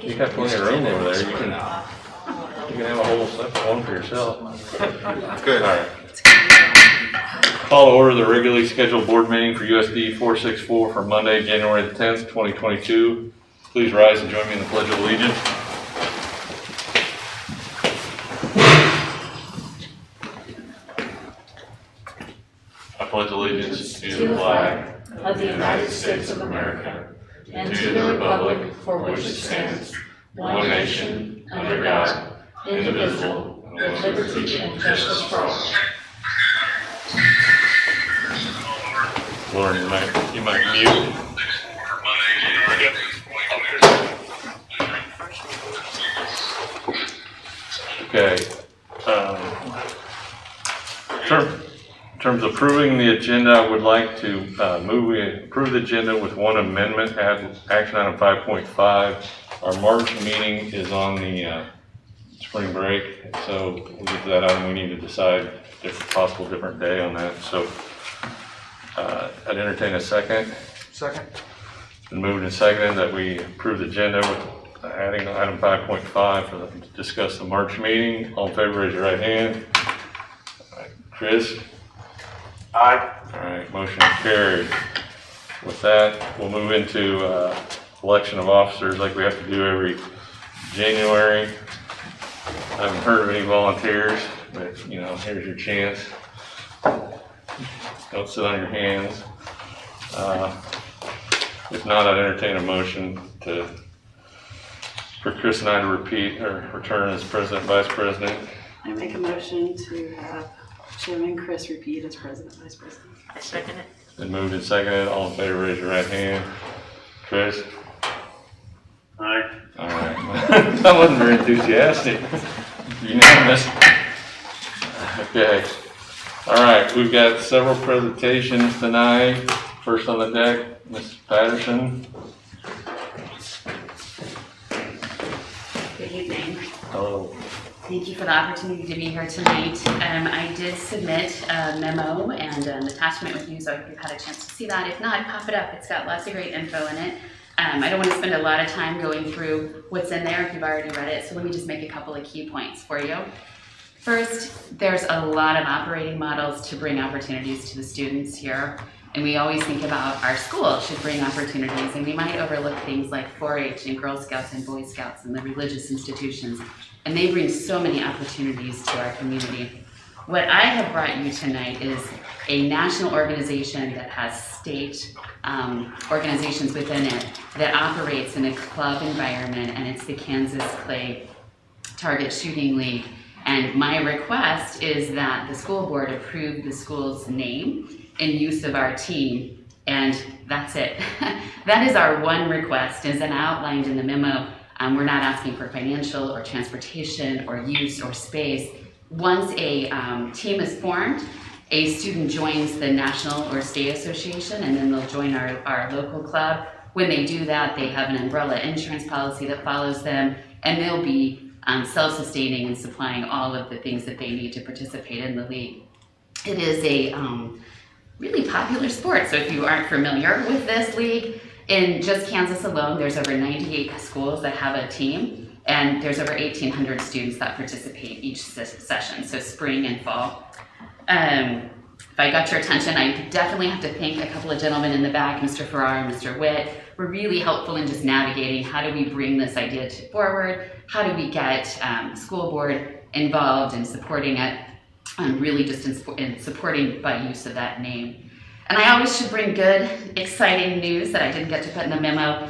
You got plenty of room over there. You can have a whole separate one for yourself. Good. All right. Call to order the regularly scheduled board meeting for USD 464 for Monday, January the 10th, 2022. Please rise and join me in the Pledge of Allegiance. I pledge allegiance to the flag of the United States of America and to the republic for which it stands, one nation, under God, indivisible, with liberty and justice for all. Lauren, you might mute. Okay. In terms of approving the agenda, I would like to move we approve the agenda with one amendment, add action item 5.5. Our March meeting is on the spring break, so we'll get to that item. We need to decide a possible different day on that. So I'd entertain a second. Second. It's been moved and seconded that we approve the agenda with adding item 5.5 to discuss the March meeting. All in favor, raise your right hand. All right, Chris? Aye. All right, motion carried. With that, we'll move into election of officers like we have to do every January. I haven't heard of any volunteers, but here's your chance. Don't sit on your hands. If not, I'd entertain a motion for Chris and I to return as president, vice president. I make a motion to have Chairman Chris repeat as president, vice president. I second it. Been moved and seconded. All in favor, raise your right hand. Chris? Aye. All right. That wasn't very enthusiastic. Unanimous. Okay. All right. We've got several presentations tonight. First on the deck, Ms. Patterson. Good evening. Hello. Thank you for the opportunity to be here tonight. I did submit a memo and an attachment with you, so I hope you've had a chance to see that. If not, pop it up. It's got lots of great info in it. I don't want to spend a lot of time going through what's in there if you've already read it, so let me just make a couple of key points for you. First, there's a lot of operating models to bring opportunities to the students here. And we always think about our school should bring opportunities, and we might overlook things like 4-H and Girl Scouts and Boy Scouts and the religious institutions. And they bring so many opportunities to our community. What I have brought you tonight is a national organization that has state organizations within it that operates in a club environment, and it's the Kansas Clay Target Shooting League. And my request is that the school board approve the school's name and use of our team, and that's it. That is our one request. As outlined in the memo, we're not asking for financial or transportation or use or space. Once a team is formed, a student joins the national or state association, and then they'll join our local club. When they do that, they have an umbrella insurance policy that follows them, and they'll be self-sustaining and supplying all of the things that they need to participate in the league. It is a really popular sport, so if you aren't familiar with this league, in just Kansas alone, there's over 98 schools that have a team, and there's over 1,800 students that participate each session, so spring and fall. If I got your attention, I definitely have to thank a couple of gentlemen in the back, Mr. Farrar and Mr. Witt, were really helpful in just navigating how do we bring this idea forward, how do we get school board involved in supporting it, and really just in supporting by use of that name. And I always should bring good, exciting news that I didn't get to put in the memo.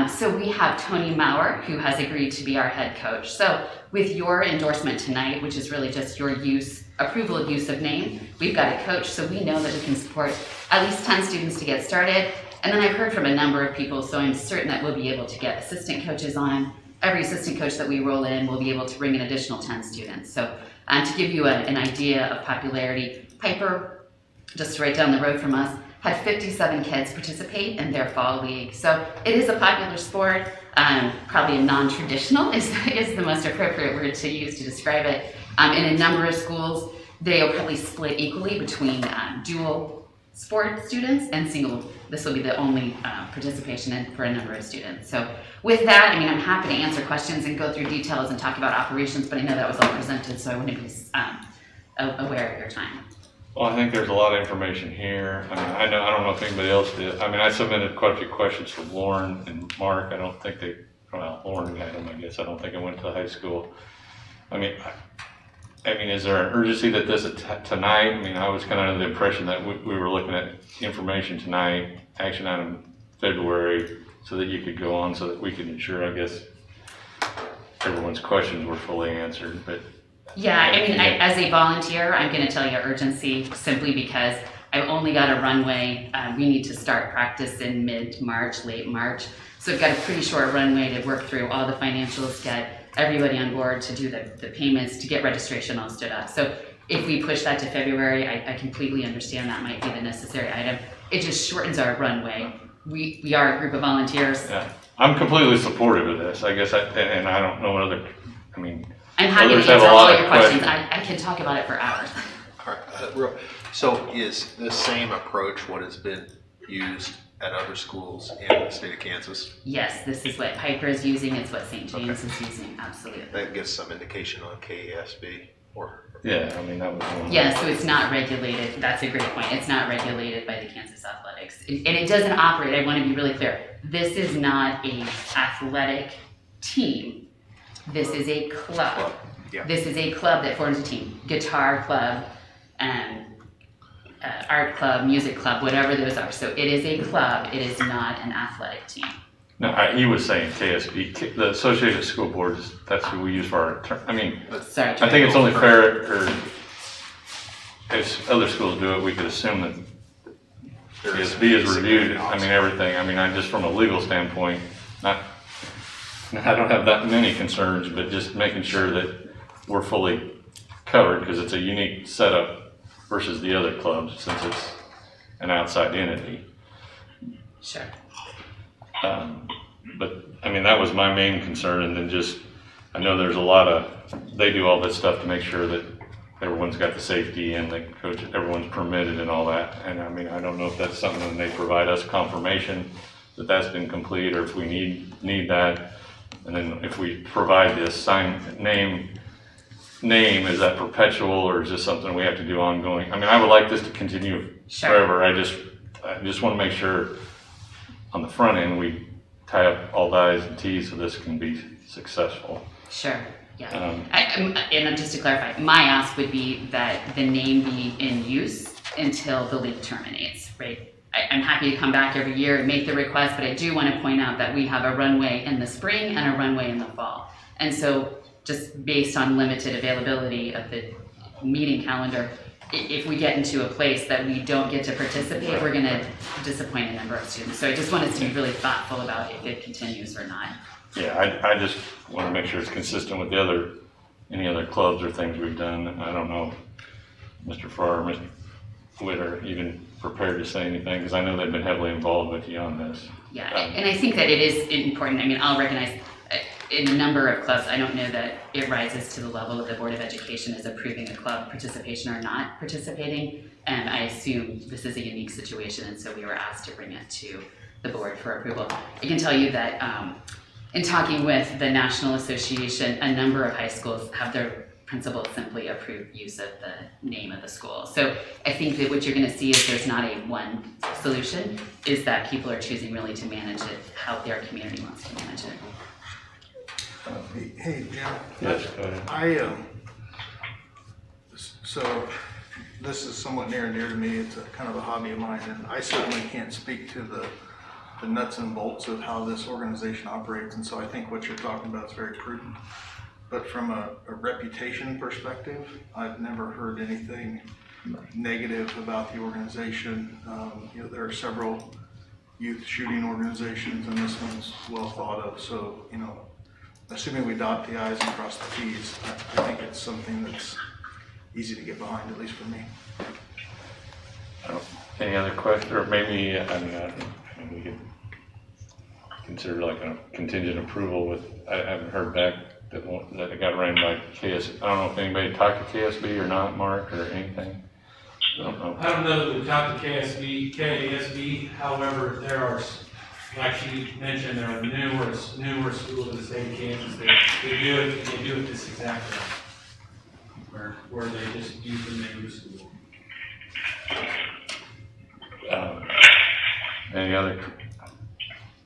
So we have Tony Maurer, who has agreed to be our head coach. So with your endorsement tonight, which is really just your approval of use of name, we've got a coach, so we know that we can support at least 10 students to get started. And then I've heard from a number of people, so I'm certain that we'll be able to get assistant coaches on. Every assistant coach that we roll in will be able to bring an additional 10 students. So to give you an idea of popularity, Piper, just right down the road from us, had 57 kids participate in their fall league. So it is a popular sport, probably a non-traditional is the most appropriate word to use to describe it. In a number of schools, they are probably split equally between dual sport students and single. This will be the only participation for a number of students. So with that, I mean, I'm happy to answer questions and go through details and talk about operations, but I know that was all presented, so I wouldn't be aware of your time. Well, I think there's a lot of information here. I mean, I don't know if anybody else did. I mean, I submitted quite a few questions for Lauren and Mark. I don't think well, Lauren had them, I guess. I don't think I went to the high school. I mean, is there an urgency that this is tonight? I mean, I was kind of under the impression that we were looking at information tonight, action item February, so that you could go on, so that we could ensure, I guess, everyone's questions were fully answered. But yeah, I mean, as a volunteer, I'm going to tell you urgency simply because I've only got a runway. We need to start practice in mid-March, late March. So I've got a pretty short runway to work through all the financials, get everybody on board to do the payments, to get registration all stood up. So if we push that to February, I completely understand that might be the necessary item. It just shortens our runway. We are a group of volunteers. yeah, I'm completely supportive of this. I guess, and I don't know what other, I mean, I'm happy to others have answer a all lot your of questions. questions. I can talk about it for hours. All right, so is the same approach what has been used at other schools in the state of Kansas? Yes, this is what Piper is using. It's what St. James is using. Absolutely. That gives some indication on KASB or? yeah, I mean, that was one. Yeah, so it's not regulated. That's a great point. It's not regulated by the Kansas Athletics. And it doesn't operate, I want to be really clear. This is not an athletic team. This is a club. Yeah. This is a club that forms a team. Guitar club, art club, music club, whatever those are. So it is a club. It is not an athletic team. No, he was saying KSB, the Associated School Boards, that's who we use for our term. I mean, Sorry. I think it's only fair, or if other schools do it, we could assume that KSB is reviewed, I mean, everything. I mean, just from a legal standpoint, I don't have that many concerns, but just making sure that we're fully covered, because it's a unique setup versus the other clubs, since it's an outside entity. Sure. But I mean, that was my main concern, and then just, I know there's a lot of, they do all this stuff to make sure that everyone's got the safety and the coach, everyone's permitted and all that. And I mean, I don't know if that's something that they provide us confirmation that that's been complete, or if we need that. And then if we provide this sign name, is that perpetual, or is this something we have to do ongoing? I mean, I would like this to continue forever. I just want to make sure on the front end we tie up all the I's and T's so this can be successful. Sure. Yeah. And just to clarify, my ask would be that the name be in use until the league terminates, right? I'm happy to come back every year and make the request, but I do want to point out that we have a runway in the spring and a runway in the fall. And so just based on limited availability of the meeting calendar, if we get into a place that we don't get to participate, we're going to disappoint a number of students. So I just want us to be really thoughtful about if it continues or not. Yeah, I just want to make sure it's consistent with any other clubs or things we've done. I don't know, Mr. Farr, Mr. Witt are even prepared to say anything, because I know they've been heavily involved with you on this. Yeah, and I think that it is important. I mean, I'll recognize in a number of clubs, I don't know that it rises to the level of the Board of Education as approving a club participation or not participating. And I assume this is a unique situation, and so we were asked to bring it to the board for approval. I can tell you that in talking with the National Association, a number of high schools have their principals simply approve use of the name of the school. So I think that what you're going to see is there's not a one solution, is that people are choosing really to manage it how their community wants to manage it. Hey, Jim. Yes, go ahead. So this is somewhat near and dear to me. It's a kind of a hobby of mine, and I certainly can't speak to the nuts and bolts of how this organization operates, and so I think what you're talking about is very prudent. But from a reputation perspective, I've never heard anything negative about the organization. There are several youth shooting organizations, and this one's well thought of. So, assuming we dot the I's and cross the T's, I think it's something that's easy to get behind, at least for me. Any other questions, or maybe, I mean, we could consider like a contingent approval with, I haven't heard back that it got ran by KSB. I don't know if anybody talked to KSB or not, Mark, or anything. don't know. I don't know that we got the KASB, however, there are, like she mentioned, there are numerous schools in the state of Kansas that they do it this exact way. Where they just use the name of the school. Any other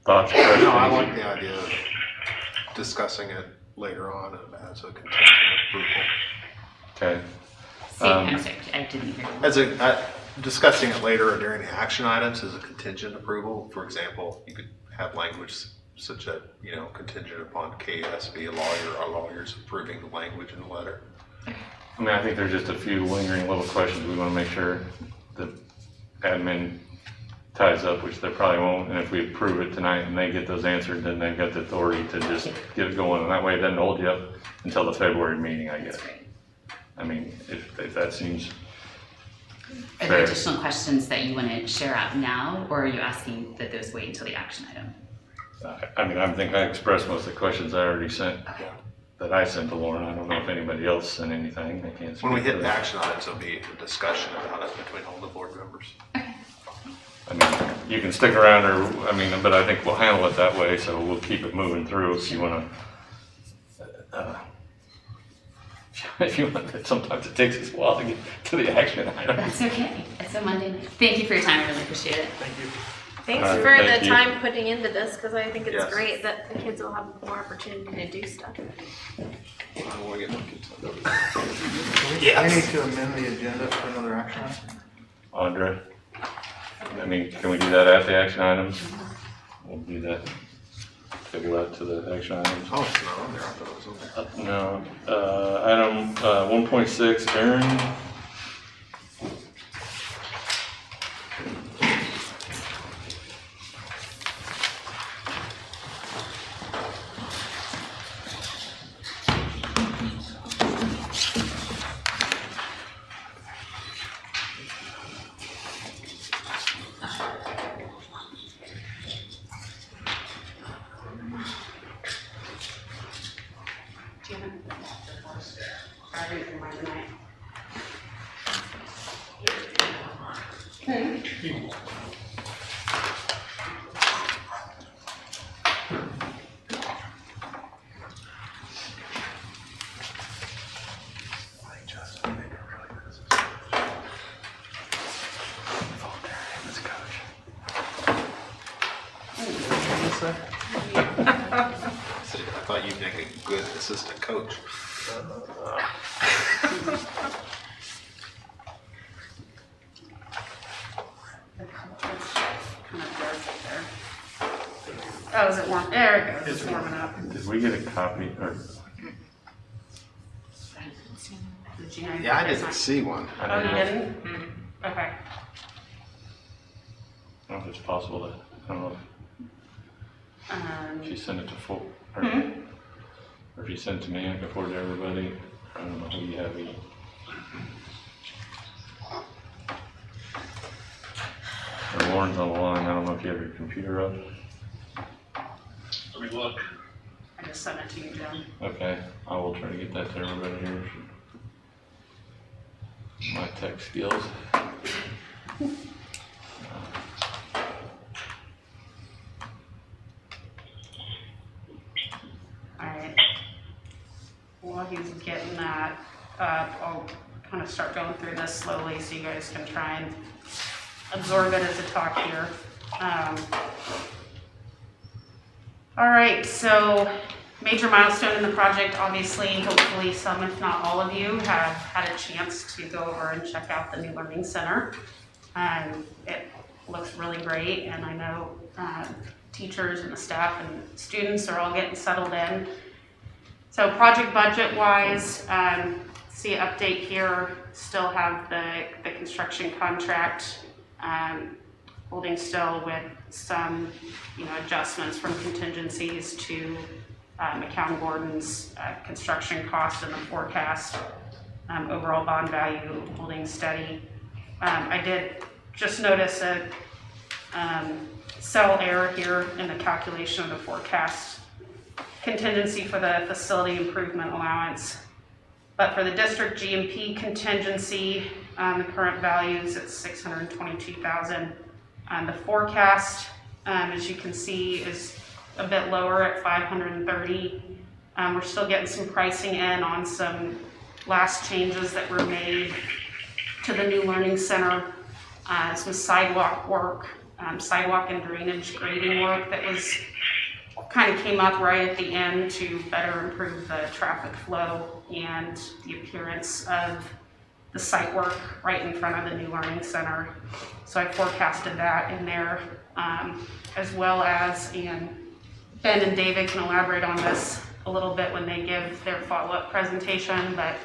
thoughts, questions? No, I like the idea of discussing it later on as a contingent approval. Okay. I'm sorry, I didn't hear you. As discussing it later or during the action items as a contingent approval. For example, you could have language such that, contingent upon KSB, our lawyers approving the language in the letter. I mean, I think there's just a few lingering little questions we want to make sure the admin ties up, which they probably won't. And if we approve it tonight and they get those answered, then they've got the authority to just get it going. And that way it doesn't hold you up until the February meeting, I guess. That's great. I mean, if that seems Are there additional questions that you want to share out now, or are you asking that those wait until the action item? I mean, I think I expressed most of the questions I already sent, that I sent to Lauren. I don't know if anybody else sent anything. I can't. When we speak hit to the that. action items, there'll be a discussion about it between all the board members. I mean, you can stick around but I think we'll handle it that way, so we'll keep it moving through if you want to. Sometimes it takes us a while to get to the action item. That's okay. It's a Monday night. Thank you for your time. I really appreciate it. Thank you. Thanks All right, for thank the you. time putting into this, because I think it's Yes. great that the kids will have more opportunity to do stuff. I don't want to get my kids on those. We need to amend the agenda for another action item. Andre, I mean, can we do that at the action items? We'll do that. Table that to the action items. Oh, it's not on there. I thought it was on there. No, item 1.6, Aaron. I thought you'd make a good assistant coach. Oh, is it warm? There it goes. It's warming up. Did we get a copy or? Yeah, I didn't see one. I Oh, don't you know. didn't? Okay. I don't know if it's possible that, I don't know if she sent it to or if you sent it to me, I can forward to everybody. I don't know who you have either. Or Lauren's on the line, I don't know if you have your computer up. Let me look. I just sent it to you, Jim. Okay, I will try to get that to everybody here. My tech skills. Alright. While he's getting that up, I'll kind of start going through this slowly so you guys can try and absorb it as a talk here. Alright, so major milestone in the project, obviously, hopefully some, if not all of you, have had a chance to go over and check out the new learning center. It looks really great, and I know teachers and the staff and students are all getting settled in. So project budget wise, see an update here, still have the construction contract holding still with some adjustments from contingencies to McCown Gordon's construction cost and the forecast. Overall bond value holding steady. I did just notice a cell error here in the calculation of the forecast contingency for the facility improvement allowance. But for the district GMP contingency, The current values at 622,000. The forecast, as you can see, is a bit lower at 530. We're still getting some pricing in on some last changes that were made to the new learning center, some sidewalk work, sidewalk and drainage grading work that was kind of came up right at the end to better improve the traffic flow and the appearance of the site work right in front of the new learning center. So I forecasted that in there, as well as, and Ben and David can elaborate on this a little bit when they give their follow-up presentation, but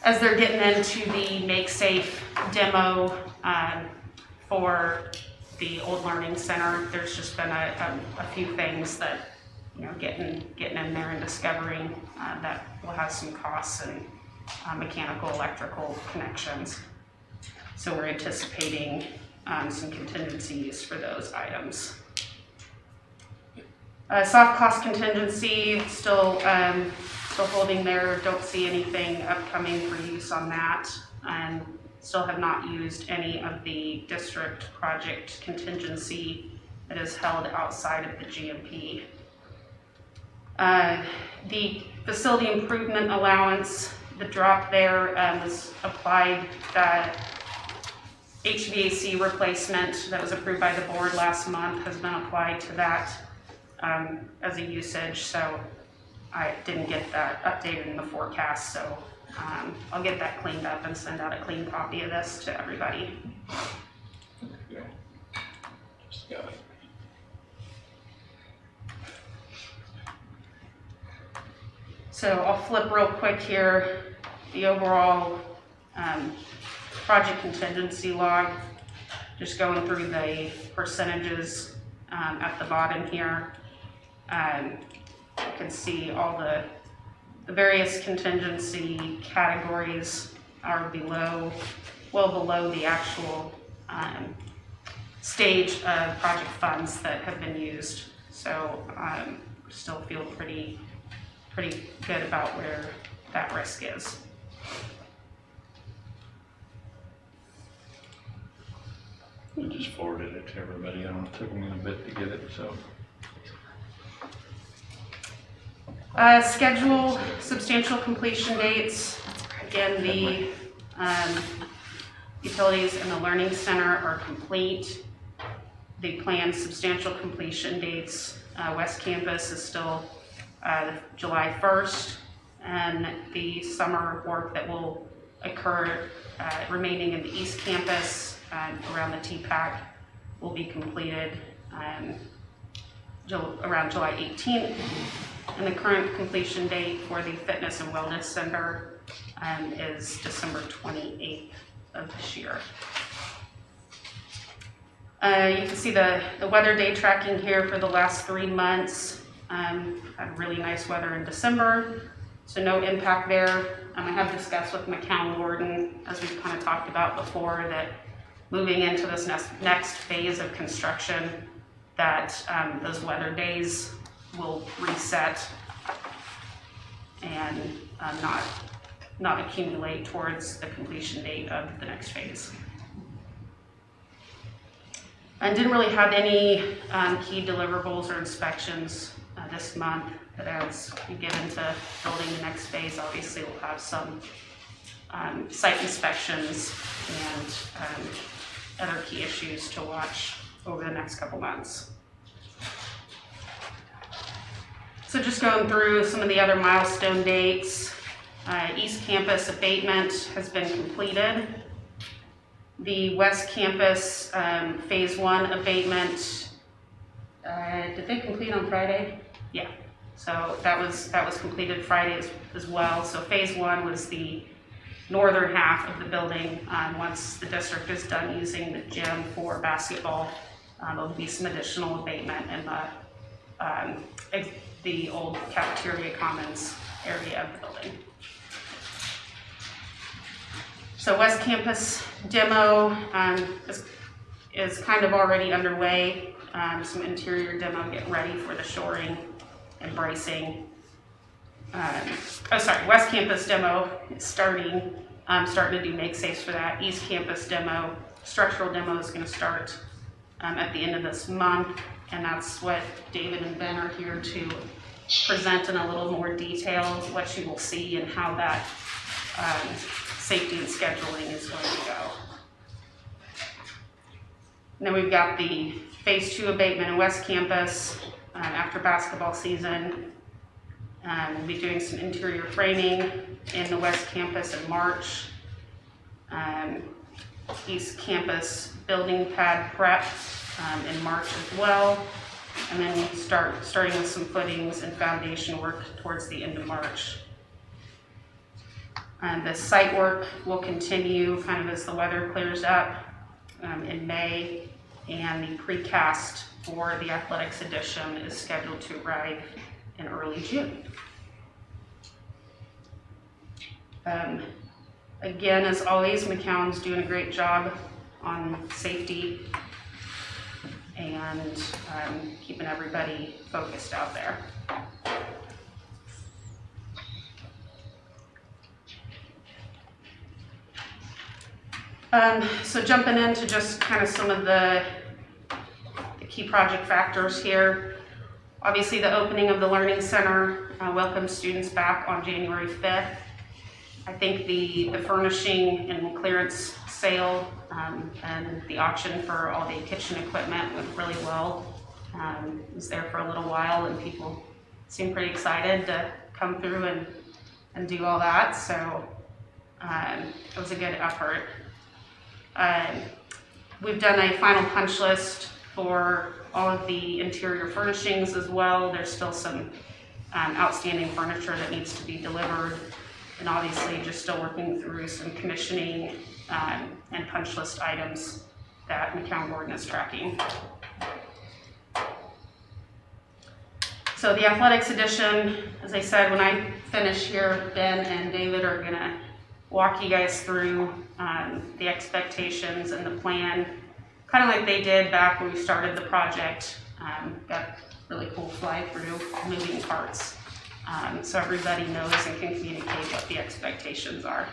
as they're getting into the Make Safe demo for the old learning center, there's just been a few things that, you know, getting in there and discovering that will have some costs and mechanical, electrical connections. So we're anticipating some contingencies for those items. Soft cost contingency, still holding there. Don't see anything upcoming for use on that. And still have not used any of the district project contingency that is held outside of the GMP. The facility improvement allowance, the drop there was applied, that HVAC replacement that was approved by the board last month has been applied to that as a usage, so I didn't get that updated in the forecast, so I'll get that cleaned up and send out a clean copy of this to everybody. Okay. Just got it. So I'll flip real quick here. The overall project contingency log, just going through the percentages at the bottom here. You can see all the various contingency categories are well below the actual stage of project funds that have been used. So still feel pretty good about where that risk is. I just forwarded it to everybody. I know it took me a bit to get it, so. Schedule substantial completion dates. Again, the utilities and the learning center are complete. The planned substantial completion dates, West Campus is still July 1st, and the summer work that will occur remaining in the East Campus around the TPAC will be completed around July 18th. And the current completion date for the Fitness and Wellness Center is December 28th of this year. You can see the weather day tracking here for the last 3 months. Had really nice weather in December, so no impact there. I have discussed with McCown Warden, as we've kind of talked about before, that moving into this next phase of construction, that those weather days will reset and not accumulate towards the completion date of the next phase. I didn't really have any key deliverables or inspections this month, but as we get into building the next phase, obviously we'll have some site inspections and other key issues to watch over the next couple months. So just going through some of the other milestone dates. East Campus abatement has been completed. The West Campus Phase 1 abatement, did they complete on Friday? Yeah, so that was completed Friday as well. So Phase 1 was the northern half of the building. Once the district is done using the gym for basketball, there'll be some additional abatement in the old cafeteria commons area of the building. So West Campus demo is kind of already underway. Some interior demo getting ready for the shoring and bracing. West Campus demo is starting starting to do make safes for that. East Campus demo, structural demo is gonna start at the end of this month, and that's what David and Ben are here to present in a little more detail what you will see and how that safety and scheduling is going to go. And then we've got the Phase 2 abatement in West Campus after basketball season. We'll be doing some interior framing in the West Campus in March. East Campus building pad prep in March as well. And then starting with some footings and foundation work towards the end of March. The site work will continue kind of as the weather clears up in May, and the precast for the athletics edition is scheduled to arrive in early June. Again, as always, McCown's doing a great job on safety and keeping everybody focused out there. So jumping into just kind of some of the key project factors here. Obviously, the opening of the Learning Center welcomes students back on January 5th. I think the furnishing and clearance sale and the auction for all the kitchen equipment went really well. It was there for a little while, and people seemed pretty excited to come through and do all that. So it was a good effort. We've done a final punch list for all of the interior furnishings as well. There's still some outstanding furniture that needs to be delivered, and obviously just still working through some commissioning and punch list items that McCown Gordon is tracking. So the athletics edition, as I said, when I finish here, Ben and David are gonna walk you guys through the expectations and the plan, kind of like they did back when we started the project. Got really cool fly-through moving parts, so everybody knows and can communicate what the expectations are.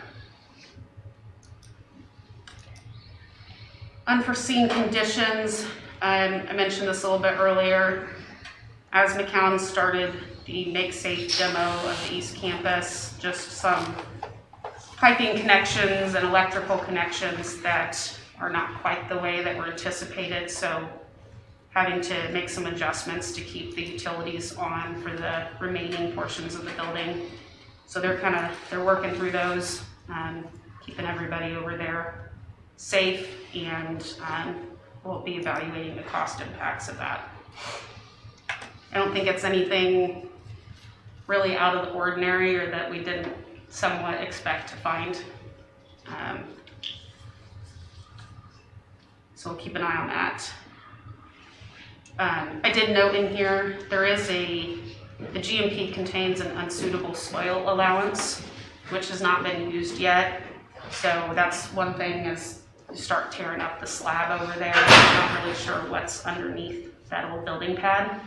Unforeseen conditions, I mentioned this a little bit earlier. As McCown started the Make Safe demo of the East Campus, just some piping connections and electrical connections that are not quite the way that were anticipated, so having to make some adjustments to keep the utilities on for the remaining portions of the building. So they're working through those, keeping everybody over there safe, and we'll be evaluating the cost impacts of that. I don't think it's anything really out of the ordinary or that we didn't somewhat expect to find. So we'll keep an eye on that. I did note in here, there is the GMP contains an unsuitable soil allowance, which has not been used yet. So that's one thing, as you start tearing up the slab over there, I'm not really sure what's underneath that old building pad.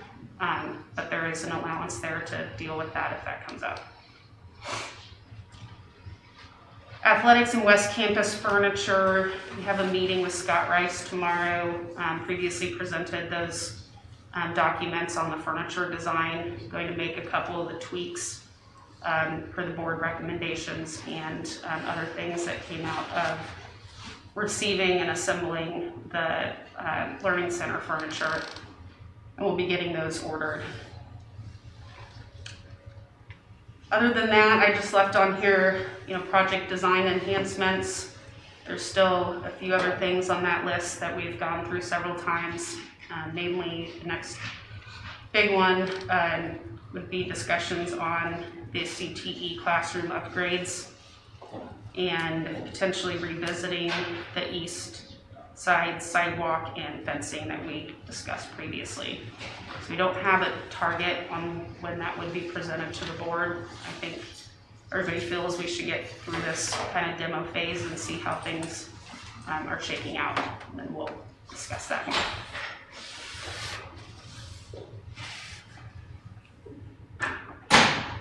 But there is an allowance there to deal with that if that comes up. Athletics and West Campus furniture, we have a meeting with Scott Rice tomorrow. Previously presented those documents on the furniture design, going to make a couple of the tweaks for the board recommendations and other things that came out of receiving and assembling the Learning Center furniture. And we'll be getting those ordered. Other than that, I just left on here, project design enhancements. There's still a few other things on that list that we've gone through several times. Namely, the next big one would be discussions on the CTE classroom upgrades and potentially revisiting the east side sidewalk and fencing that we discussed previously. So we don't have a target on when that would be presented to the board. I think everybody feels we should get through this kind of demo phase and see how things are shaking out, and then we'll discuss that more.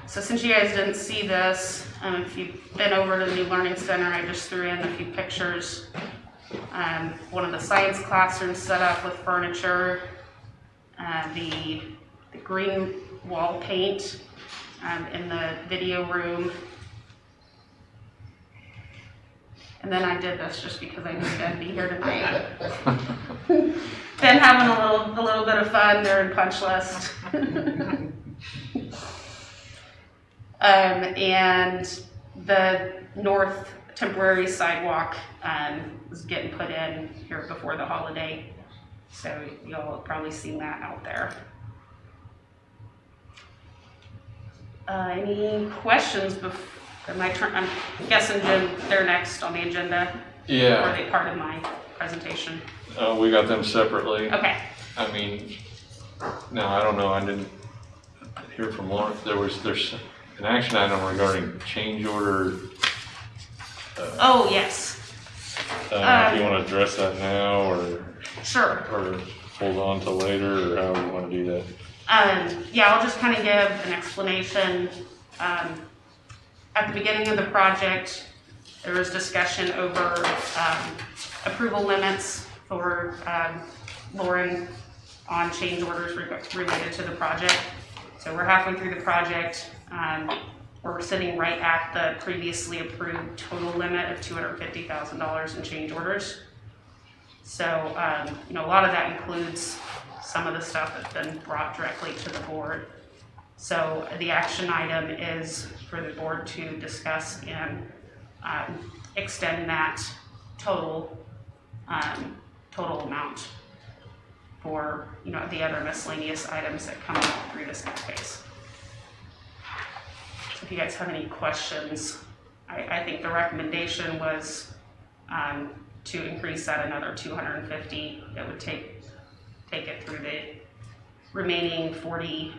So since you guys didn't see this, If you've been over to the new learning center, I just threw in a few pictures. One of the science classrooms set up with furniture, the green wall paint in the video room. And then I did this just because I knew I'd be here tonight. Then having a little bit of fun during punch list. And the north temporary sidewalk was getting put in here before the holiday. So you'll have probably seen that out there. Any questions before my turn? I'm guessing, Jim, they're next on the agenda. Or Yeah, are they part of my presentation? we got them separately. Okay. I mean, no, I don't know, I didn't hear from Lauren. There's an action item regarding change order. Oh, yes. If you want to address that now, or Sure. hold on till later, or however you want to do that. Yeah, I'll just kind of give an explanation. At the beginning of the project, there was discussion over approval limits for Lauren on change orders related to the project. So we're halfway through the project. We're sitting right at the previously approved total limit of $250,000 in change orders. So, a lot of that includes some of the stuff that's been brought directly to the board. So the action item is for the board to discuss and extend that total amount for, the other miscellaneous items that come up through this next phase. So if you guys have any questions, I think the recommendation was to increase that another 250. That would take it through the remaining 45%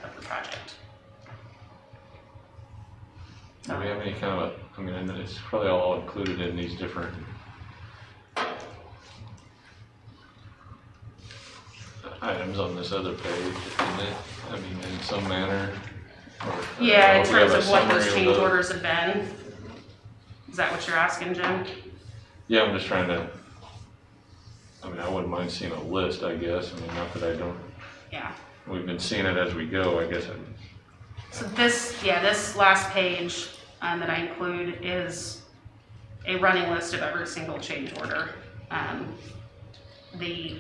of the project. Do we have any kind of and it's probably all included in these different items on this other page, isn't it? I mean, in some manner. Yeah, in if we have terms a of what those summary change the- orders have been. Is that what you're asking, Jim? Yeah, I'm just trying to, I wouldn't mind seeing a list, I guess. Not that I don't, Yeah. we've been seeing it as we go, I guess. So this last page that I include is a running list of every single change order. The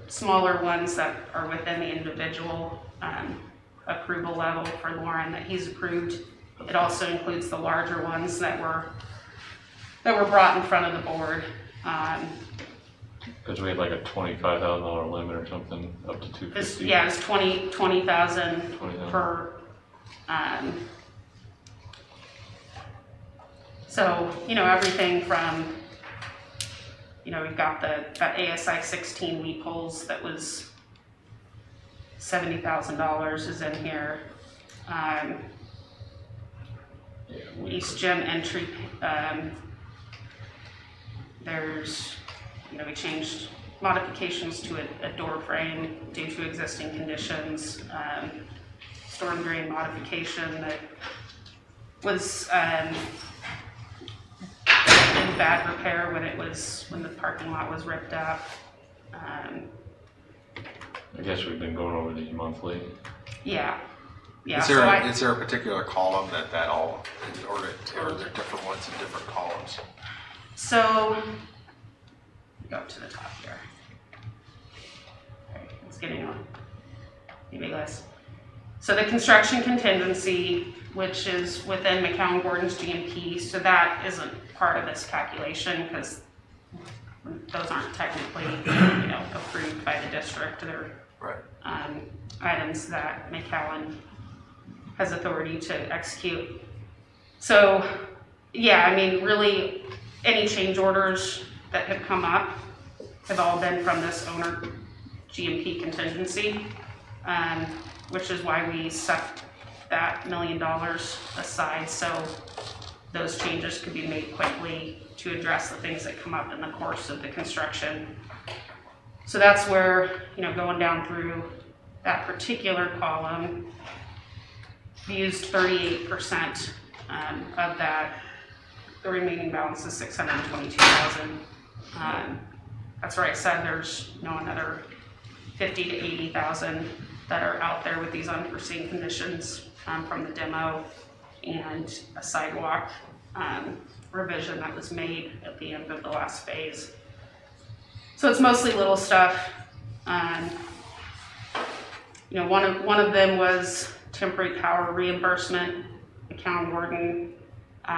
smaller ones that are within the individual approval level for Lauren that he's approved. It also includes the larger ones that were brought in front of the board. Because we had like a $25,000 limit or something, up to $250,000. Yeah, it's 20,000 $20,000. per. So, everything from, we've got that ASI 16 leap holes that was $70,000 is in here. East gym entry, there's, we changed modifications to a door frame due to existing conditions, storm drain modification that was in bad repair when the parking lot was ripped up. I guess we've been going over these monthly. Yeah. Is there a particular column that all, or are there different ones in different columns? So, go up to the top here. Okay, it's getting on. Big list. So the construction contingency, which is within McCown Gordon's GMP, so that isn't part of this calculation because those aren't technically, approved by the district. They're Right. Items that McCowan has authority to execute. So, yeah, really, any change orders that have come up have all been from this owner GMP contingency, which is why we set that $1 million aside so those changes could be made quickly to address the things that come up in the course of the construction. So that's where, going down through that particular column, used 38% of that. The remaining balance is $622,000. That's where I said there's another $50,000 to $80,000 that are out there with these unforeseen conditions from the demo and a sidewalk revision that was made at the end of the last phase. So it's mostly little stuff. One of them was temporary power reimbursement. McCown Gordon,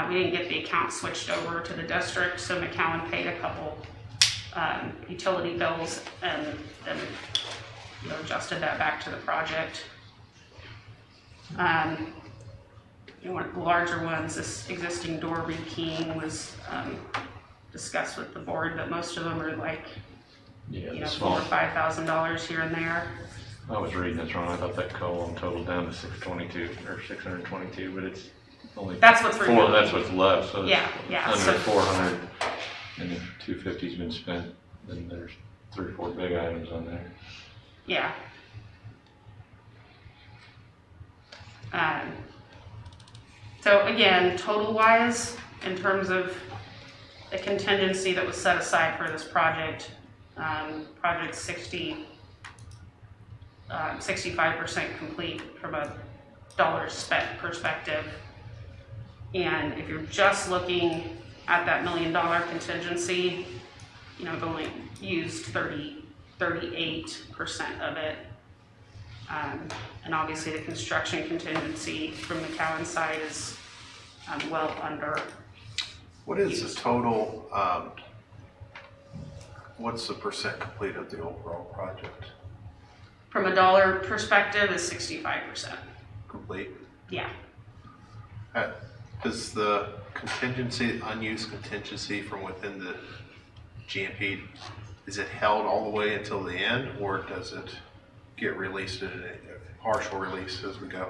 we didn't get the account switched over to the district, so McCown paid a couple utility bills and then adjusted that back to the project. One of the larger ones, this existing door rekeying was discussed with the board, but most of them are like $4,000 or $5,000 here and there. I was reading this wrong. I thought that column totaled down to 622 or 622, but it's only That's what's four. removed. That's what's left. So Yeah. under So 400, and if 250's been spent, then there's 3 or 4 big items on there. yeah. So again, total wise, in terms of the contingency that was set aside for this project, project 65% complete from a dollar spent perspective. And if you're just looking at that $1 million contingency, I've only used 38% of it. And obviously the construction contingency from the Cowan side is well under. What is the total, what's the percent complete of the overall project? From a dollar perspective is 65%. Complete? Yeah. Does the contingency, unused contingency from within the GMP, is it held all the way until the end, or does it get released in a partial release as we go?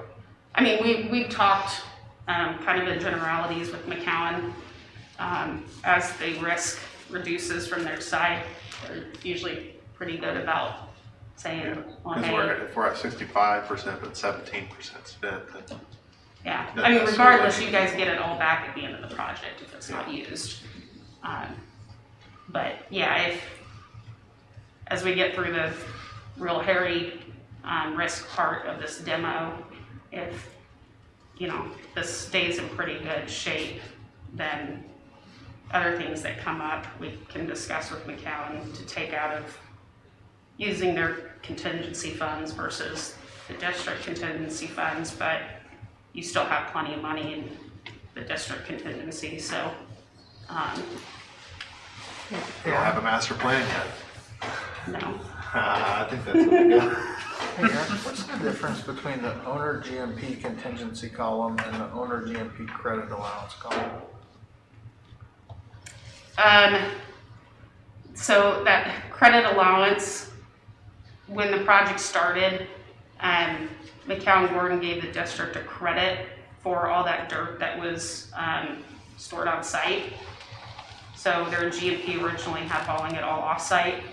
I mean, we've talked kind of in generalities with McCowan. As the risk reduces from their side, they're usually pretty good about saying, well, Because hey, if we're at 65% but 17% spent, then yeah. Not I mean, necessarily. regardless, you guys get it all back at the end of the project if it's not used. But yeah, as we get through the real hairy risk part of this demo, if this stays in pretty good shape, then other things that come up we can discuss with McCowan to take out of using their contingency funds versus the district contingency funds, but you still have plenty of money in the district contingency, so. we don't have a master plan yet. No. I think that's what we got. Hey, Aaron, what's the difference between the owner GMP contingency column and the owner GMP credit allowance column? So that credit allowance, when the project started, McCowan Gordon gave the district a credit for all that dirt that was stored on site. So their GMP originally had hauling it all off site.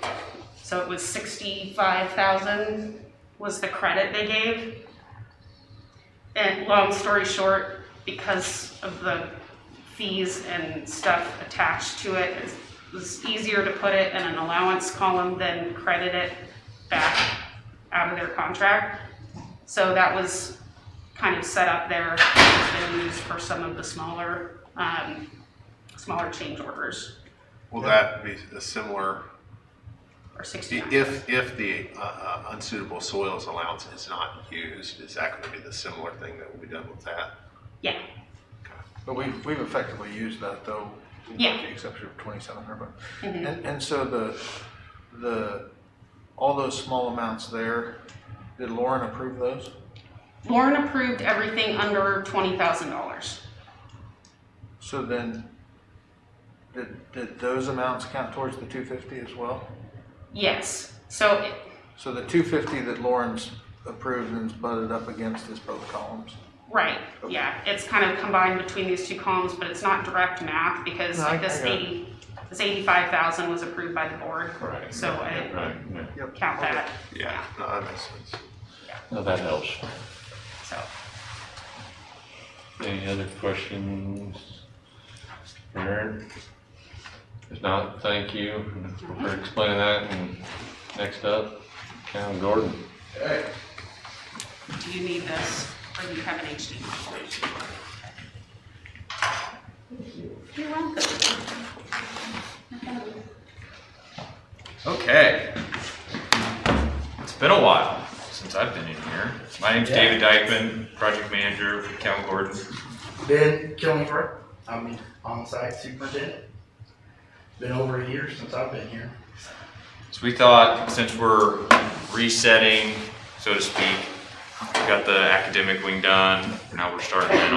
So it was $65,000 was the credit they gave. And long story short, because of the fees and stuff attached to it, it was easier to put it in an allowance column than credit it back out of their contract. So that was kind of set up there. It's been used for some of the smaller change orders, Will that be a similar, or 69. if the unsuitable soils allowance is not used, is that going to be the similar thing that will be done with that? Yeah, But we've effectively used that though, Yeah. with the exception of 2,700. But Mhm. and so the all those small amounts there, did Lauren approve those? Lauren approved everything under $20,000. So then, did those amounts count towards the 250 as well? Yes, so So the 250 that Lauren's approved and is butted up against is both columns? right, yeah, it's kind of combined between these two columns, but it's not direct math because No, I this got it. this 85,000 was approved by the board. Right. So I didn't Right, yeah. count that, Yeah, no, that makes sense. No, that helps. so. Any other questions? Aaron? If not, thank you for explaining that. And next up, Cam Gordon. Do you need this, or do you have an HD? You're welcome. Okay. It's been a while since I've been in here. My name's David Dykeman, project manager for Cal Gordon. Ben Killingsworth, I'm on-site superintendent. Been over a year since I've been here. So we thought, since we're resetting, so to speak, we got the academic wing done. Now we're starting in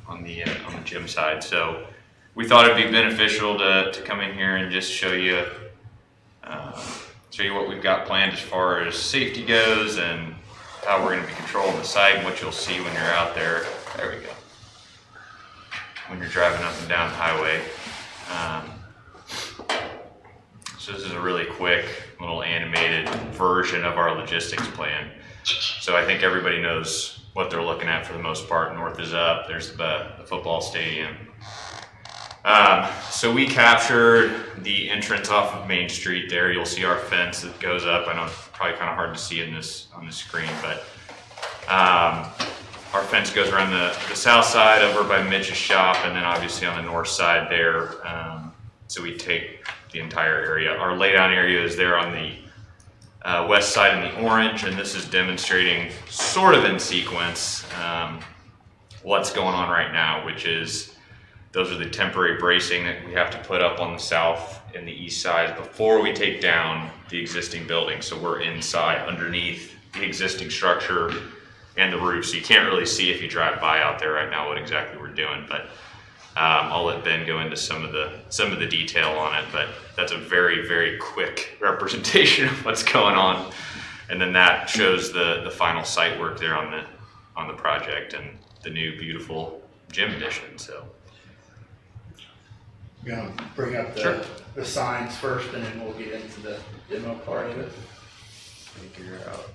on the gym side. So we thought it'd be beneficial to come in here and just show you what we've got planned as far as safety goes and how we're going to be controlling the site and what you'll see when you're out there. There we go. When you're driving up and down the highway. So this is a really quick little animated version of our logistics plan. So I think everybody knows what they're looking at for the most part. North is up, there's the football stadium. So we captured the entrance off of Main Street there. You'll see our fence that goes up. I know it's probably kind of hard to see on the screen, but our fence goes around the south side over by Mitch's shop, and then obviously on the north side there. So we take the entire area. Our laydown area is there on the west side in the orange, and this is demonstrating sort of in sequence what's going on right now, which is those are the temporary bracing that we have to put up on the south and the east side before we take down the existing building. So we're inside underneath the existing structure and the roof, so you can't really see if you drive by out there right now what exactly we're doing, but I'll let Ben go into some of the detail on it, but that's a very, very quick representation of what's going on. And then that shows the final site work there on the project and the new beautiful gym addition. So I'm gonna bring up Sure. the signs first, and then we'll get into the demo part of it. figure out.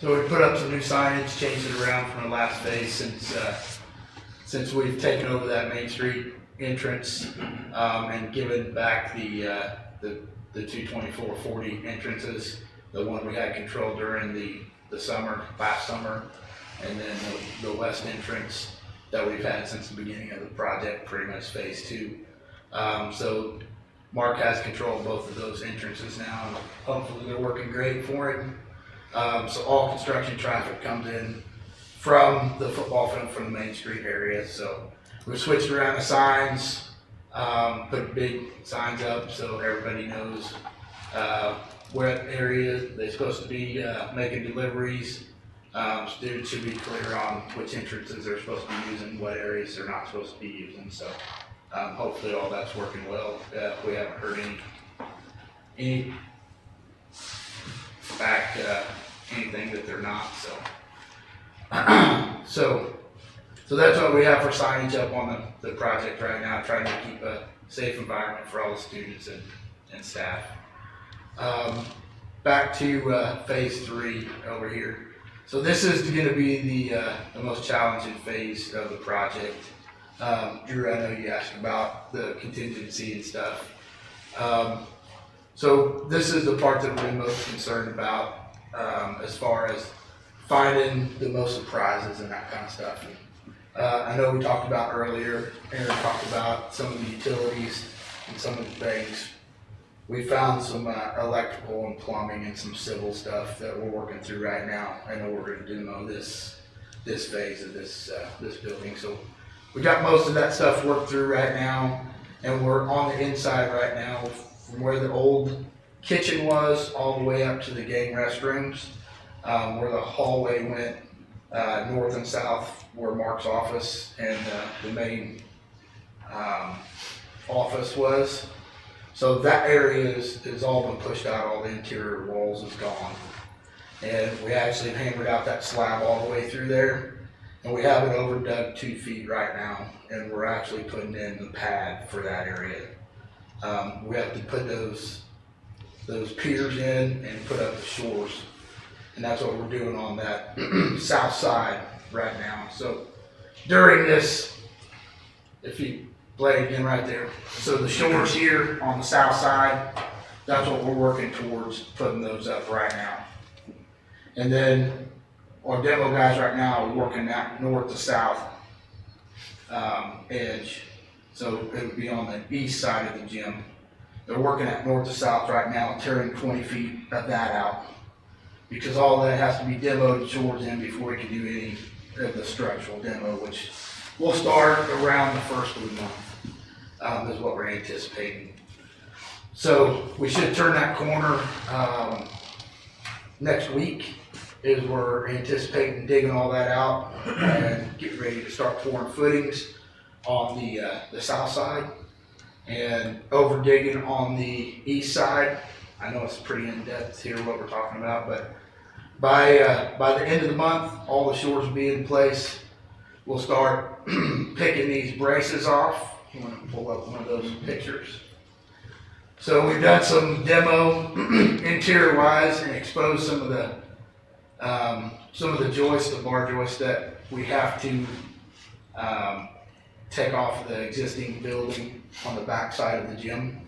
So we put up some new signage, changed it around from the last phase since we've taken over that Main Street entrance, and given back the 224/40 entrances, the one we had controlled during the last summer, and then the west entrance that we've had since the beginning of the project, pretty much phase 2. So Mark has control of both of those entrances now, and hopefully they're working great for him. So all construction traffic comes in from the football field from the Main Street area. So we switched around the signs, put big signs up so everybody knows what area they're supposed to be making deliveries. Students should be clear on which entrances they're supposed to be using, what areas they're not supposed to be using. So hopefully all that's working well. We haven't heard any back anything that they're not. So that's what we have for signage up on the project right now, trying to keep a safe environment for all the students and staff. Back to phase 3 over here. So this is going to be the most challenging phase of the project. Drew, I know you asked about the contingency and stuff. So this is the part that we're most concerned about as far as finding the most surprises and that kind of stuff. I know we talked about earlier, Aaron talked about some of the utilities and some of the things. We found some electrical and plumbing and some civil stuff that we're working through right now. I know we're going to demo this phase of this building. So we got most of that stuff worked through right now, and we're on the inside right now from where the old kitchen was all the way up to the gang restrooms, where the hallway went north and south, where Mark's office and the main office was. So that area is all been pushed out, all the interior walls is gone. And we actually hammered out that slab all the way through there, and we have it overdug 2 feet right now, and we're actually putting in the pad for that area. We have to put those piers in and put up the shores. And that's what we're doing on that south side right now. So during this, if you play again right there, so the shores here on the south side, that's what we're working towards putting those up right now. And then our demo guys right now are working that north to south edge. So it would be on the east side of the gym. They're working at north to south right now, tearing 20 feet of that out. Because all that has to be demoed shores in before we can do any of the structural demo, which will start around the first of the month, is what we're anticipating. So we should turn that corner next week, is we're anticipating digging all that out and getting ready to start pouring footings on the south side and over digging on the east side. I know it's pretty in-depth here what we're talking about, but by the end of the month, all the shores will be in place. We'll start picking these braces off. You want to pull up one of those pictures? So we've done some demo interior wise and exposed some of the joists, the bar joists that we have to take off the existing building on the back side of the gym.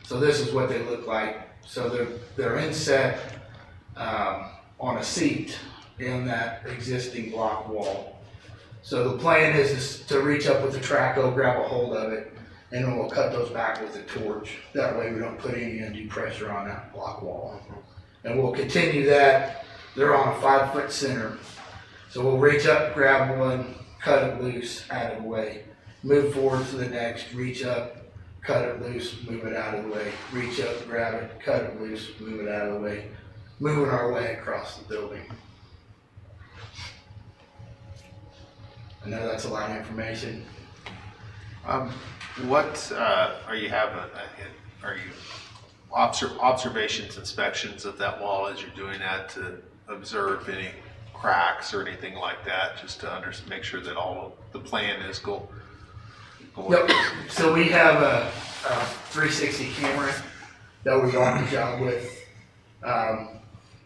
So this is what they look like. So they're inset on a seat in that existing block wall. So the plan is to reach up with the traco, grab a hold of it, and then we'll cut those back with a torch. That way we don't put any undue pressure on that block wall. And we'll continue that. They're on a 5-foot center. So we'll reach up, grab one, cut it loose, out of the way. Move forward to the next, reach up, cut it loose, move it out of the way. Reach up, grab it, cut it loose, move it out of the way. Moving our way across the building. I know that's a lot of information. What are you having? Are you observations, inspections of that wall as you're doing that to observe any cracks or anything like that, just to make sure that all of the plan is going? Yep. So we have a 360 camera that we on the job with.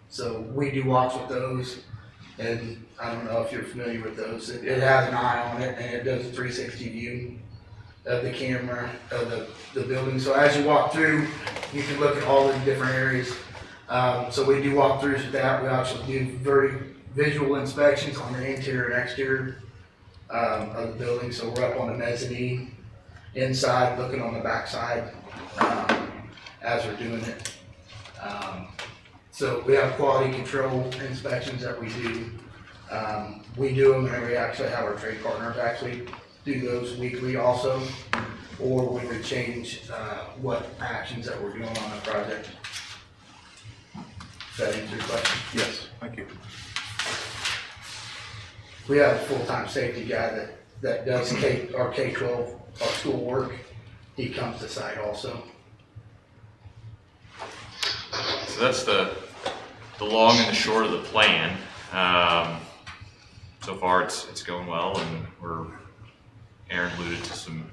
So we do walks with those, and I don't know if you're familiar with those. It has an eye on it, and it does a 360 view of the camera of the building. So as you walk through, you can look at all the different areas. So we do walkthroughs with that. We actually do very visual inspections on the interior and exterior of the building. So we're up on the mezzanine inside, looking on the back side as we're doing it. So we have quality control inspections that we do. We do them, and we actually have our trade partners actually do those weekly also, or we would change what actions that we're doing on the project. Does that answer your question? Yes, thank you. We have a full-time safety guy that does our K-12, our school work. He comes to site also. So that's the long and the short of the plan. So far it's going well, and Aaron alluded to some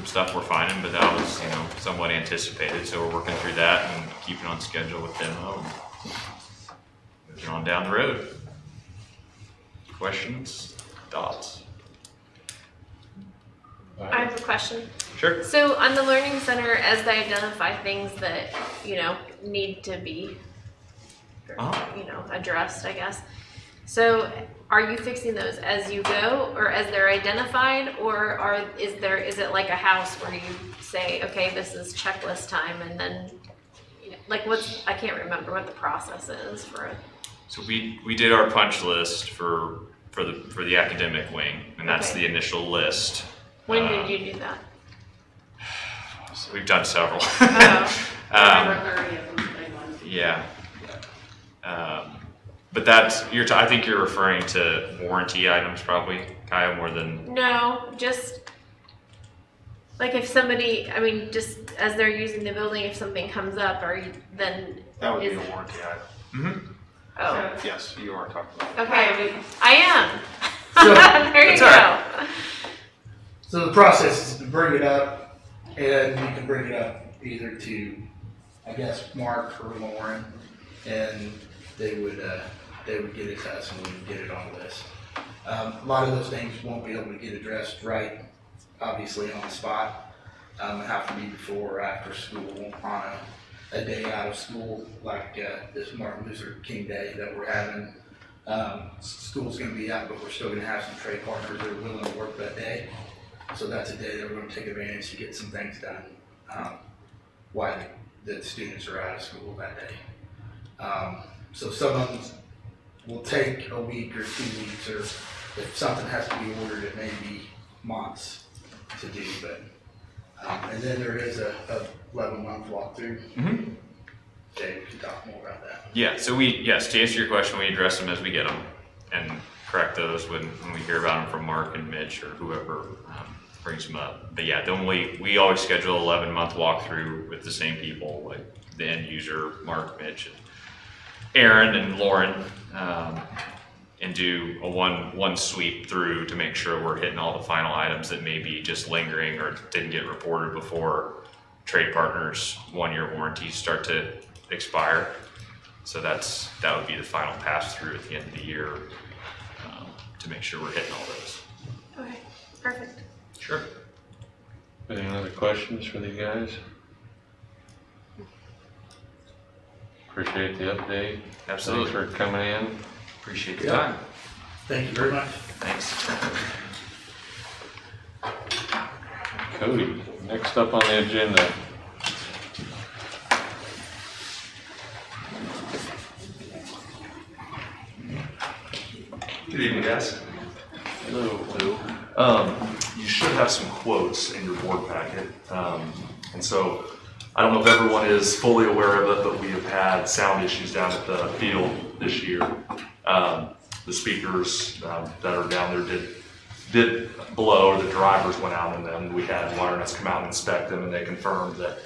stuff we're finding, but that was, somewhat anticipated. So we're working through that and keeping on schedule with demo and moving on down the road. Questions? Thoughts? I have a question. Sure. So on the Learning Center, as they identify things that, need to be, addressed, I guess. So are you fixing those as you go, or as they're identified, or is it like a house where you say, okay, this is checklist time, and then, I can't remember what the process is for it. So we did our punch list for the academic wing, and that's Okay. the initial list. When did you do that? So we've done several. Oh. Yeah. But I think you're referring to warranty items probably, Kaya, more than. No, just like if somebody, just as they're using the building, if something comes up, then. That would be a warranty item. Mm-hmm. Oh, Yes, you are talking about. okay, I am. So, There you that's all go. So the process is to bring it up, and you can bring it up either to, I guess, Mark or Lauren, and they would they would get it to us and we would get it on the list. A lot of those things won't be able to get addressed right, obviously on the spot. It have to be before or after school on a day out of school, like this Martin Luther King Day that we're having. School's gonna be out, but we're still gonna have some trade partners that are willing to work that day. So that's a day that we're gonna take advantage to get some things done, while the students are out of school that day. So some of them will take a week or 2 weeks, or if something has to be ordered, it may be months to do, but, and then there is a 11-month walkthrough. Mm-hmm. Dave can talk more about that. Yeah, so yes, to answer your question, we address them as we get them and correct those when we hear about them from Mark and Mitch or whoever brings them up. But yeah, then we always schedule 11-month walkthrough with the same people, like the end user, Mark, Mitch, and Aaron and Lauren, and do a one sweep through to make sure we're hitting all the final items that may be just lingering or didn't get reported before trade partners' 1-year warranties start to expire. So that would be the final pass through at the end of the year, to make sure we're hitting all those. Okay, perfect. Sure. Any other questions for the guys? Appreciate the update. Absolutely. Thanks for coming in. Appreciate your Yeah. time. Thank you very much. Thanks. Cody, next up on the agenda. Good evening, guys. Hello. You should have some quotes in your board packet. And so I don't know if everyone is fully aware of it, but we have had sound issues down at the field this year. The speakers that are down there did blow, or the drivers went out in them. We had wire nuts come out and inspect them, and they confirmed that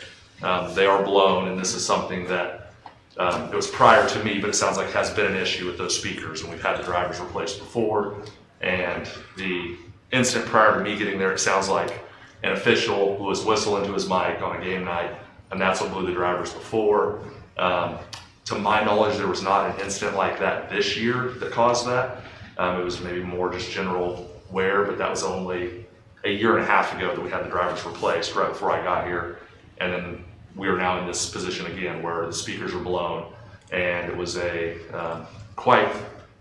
they are blown, and this is something that it was prior to me, but it sounds like has been an issue with those speakers, and we've had the drivers replaced before. And the incident prior to me getting there, it sounds like an official who was whistling to his mic on a game night, and that's what blew the drivers before. To my knowledge, there was not an incident like that this year that caused that. It was maybe more just general wear, but that was only a year and a half ago that we had the drivers replaced right before I got here. And then we are now in this position again where the speakers are blown, and it was quite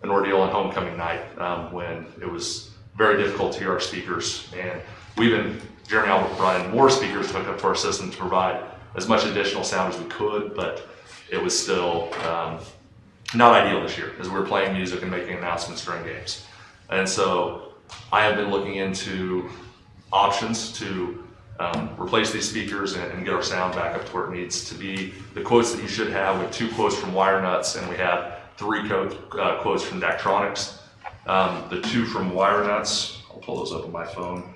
an ordeal on homecoming night when it was very difficult to hear our speakers. And Jeremy Albert brought in more speakers to hook up to our system to provide as much additional sound as we could, but it was still not ideal this year as we were playing music and making announcements during games. And so I have been looking into options to replace these speakers and get our sound back up to where it needs to be. The quotes that you should have, with 2 quotes from Wire Nuts, and we have 3 quotes from Daktronics. The 2 from Wire Nuts, I'll pull those up on my phone.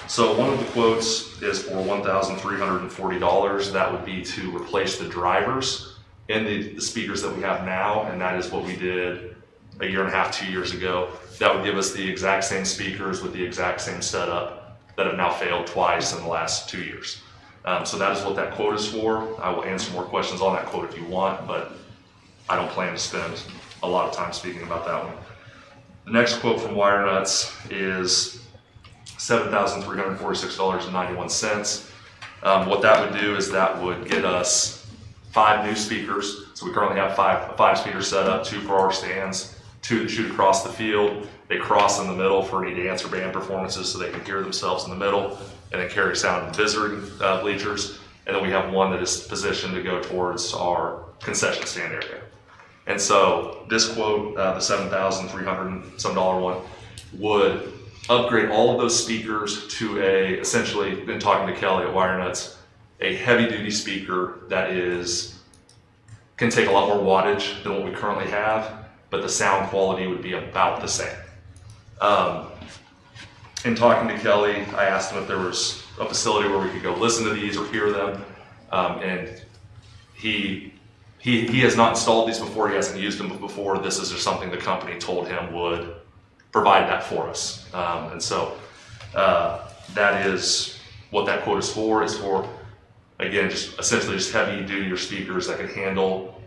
So one of the quotes is for $1,340. That would be to replace the drivers in the speakers that we have now, and that is what we did a year and a half, 2 years ago. That would give us the exact same speakers with the exact same setup that have now failed twice in the last 2 years. So that is what that quote is for. I will answer more questions on that quote if you want, but I don't plan to spend a lot of time speaking about that one. The next quote from Wire Nuts is $7,346.91. What that would do is that would get us 5 new speakers. So we currently have five speakers set up, 2 for our stands, 2 that shoot across the field. They cross in the middle for any dance or band performances so they can hear themselves in the middle, and then carry sound to the visiting bleachers. And then we have 1 that is positioned to go towards our concession stand area. And so this quote, the $7,300 some dollar one, would upgrade all of those speakers to essentially, been talking to Kelly at Wire Nuts, a heavy duty speaker that can take a lot more wattage than what we currently have, but the sound quality would be about the same. In talking to Kelly, I asked him if there was a facility where we could go listen to these or hear them, and he has not installed these before. He hasn't used them before. This is just something the company told him would provide that for us. And so that is what that quote is for. It's for, again, just essentially just heavy duty speakers that can handle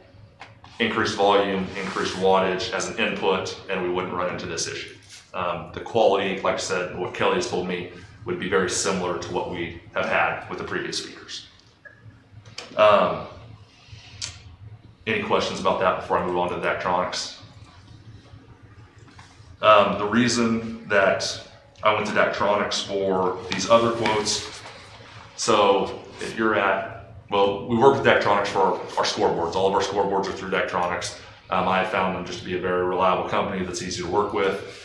increased volume, increased wattage as an input, and we wouldn't run into this issue. The quality, like I said, what Kelly has told me, would be very similar to what we have had with the previous speakers. Any questions about that before I move on to the Daktronics? The reason that I went to Daktronics for these other quotes, so if you're at, well, we work with Daktronics for our scoreboards. All of our scoreboards are through Daktronics. I have found them just to be a very reliable company that's easy to work with.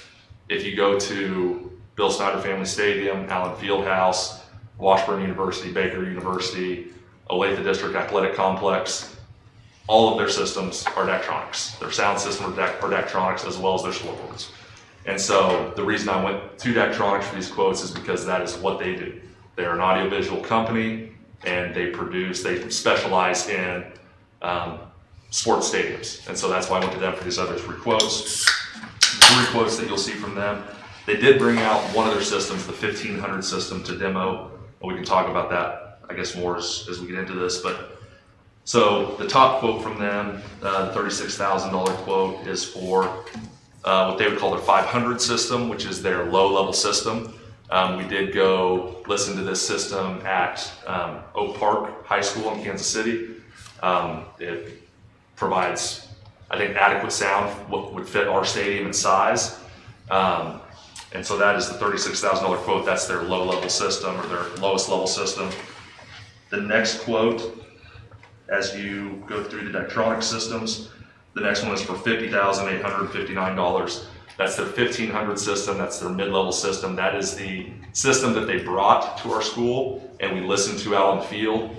If you go to Bill Snyder Family Stadium, Allen Fieldhouse, Washburn University, Baker University, Olathe District Athletic Complex, all of their systems are Daktronics. Their sound system are Daktronics, as well as their scoreboards. And so the reason I went to Daktronics for these quotes is because that is what they do. They're an audiovisual company, and they specialize in sports stadiums. And so that's why I went to them for these other three quotes. The three quotes that you'll see from them. They did bring out one of their systems, the 1500 system, to demo. We can talk about that, I guess, more as we get into this. But so the top quote from them, the $36,000 quote, is for what they would call their 500 system, which is their low-level system. We did go listen to this system at Oak Park High School in Kansas City. It provides, I think, adequate sound, what would fit our stadium and size. And so that is the $36,000 quote. That's their low-level system, or their lowest level system. The next quote, as you go through the Daktronics systems, the next one is for $50,859. That's their 1500 system. That's their mid-level system. That is the system that they brought to our school, and we listened to out on the field.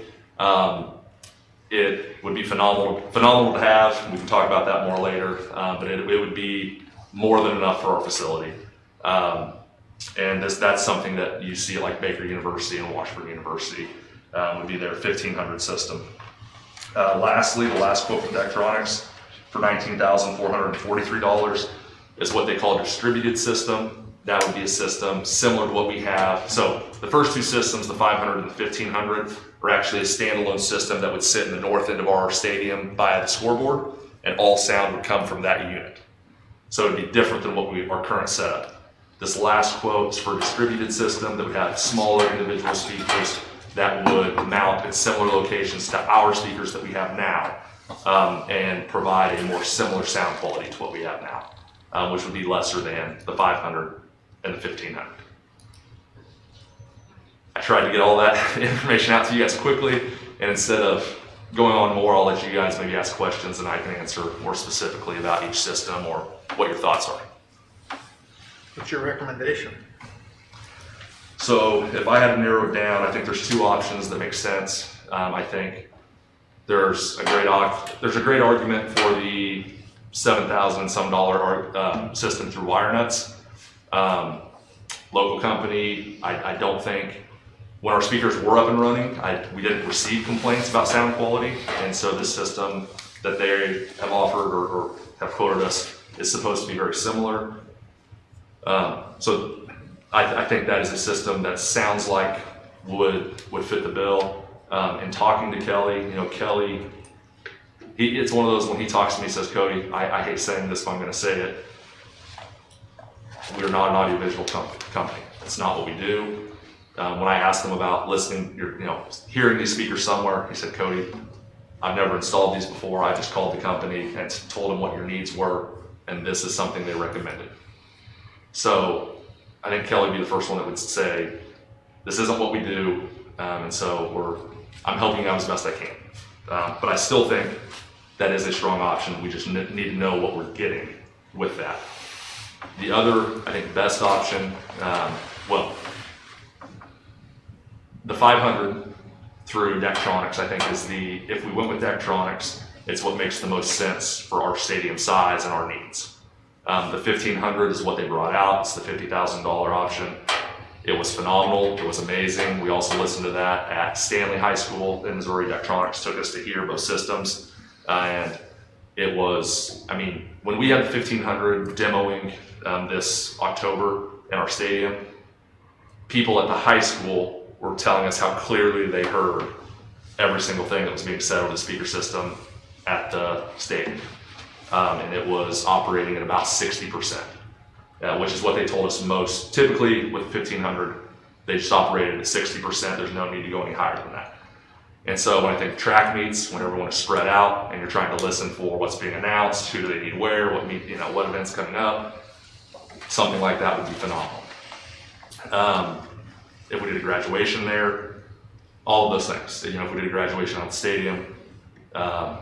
It would be phenomenal to have. We can talk about that more later, but it would be more than enough for our facility. And that's something that you see at like Baker University and Washburn University, would be their 1500 system. Lastly, the last quote from Daktronics for $19,443 is what they call a distributed system. That would be a system similar to what we have. So the first two systems, the 500 and the 1500, are actually a standalone system that would sit in the north end of our stadium by the scoreboard, and all sound would come from that unit. So it'd be different than what our current setup. This last quote is for a distributed system that would have smaller individual speakers that would mount at similar locations to our speakers that we have now, and provide a more similar sound quality to what we have now, which would be lesser than the 500 and the 1500. I tried to get all that information out to you guys quickly, and instead of going on more, I'll let you guys maybe ask questions and I can answer more specifically about each system or what your thoughts are. What's your recommendation? So if I had to narrow it down, I think there's two options that make sense. I think there's a great argument for the $7,000 and some system through wire nuts. Local company, I don't think, when our speakers were up and running, we didn't receive complaints about sound quality, and so this system that they have offered or have quoted us is supposed to be very similar. So I think that is a system that sounds like would fit the bill. In talking to Kelly, Kelly, it's one of those, when he talks to me, he says, Cody, I hate saying this, but I'm going to say it. We're not an audiovisual company. That's not what we do. When I asked him about listening, hearing these speakers somewhere, he said, Cody, I've never installed these before. I just called the company and told them what your needs were, and this is something they recommended. So I think Kelly would be the first one that would say, this isn't what we do, and so I'm helping out as best I can. But I still think that is a strong option. We just need to know what we're getting with that. The other, I think, best option, the 500 through Daktronics, I think, if we went with Daktronics, it's what makes the most sense for our stadium size and our needs. The 1500 is what they brought out. It's the $50,000 option. It was phenomenal. It was amazing. We also listened to that at Stanley High School in Missouri. Daktronics took us to hear both systems. And it was, when we had the 1500 demoing this October in our stadium, people at the high school were telling us how clearly they heard every single thing that was being said over the speaker system. at the stadium. And it was operating at about 60%, which is what they told us most. Typically with 1500, they just operated at 60%. There's no need to go any higher than that. And so when I think track meets, when everyone is spread out and you're trying to listen for what's being announced, who do they need where, what events coming up, something like that would be phenomenal. If we did a graduation there, all of those things. If we did a graduation on the stadium, I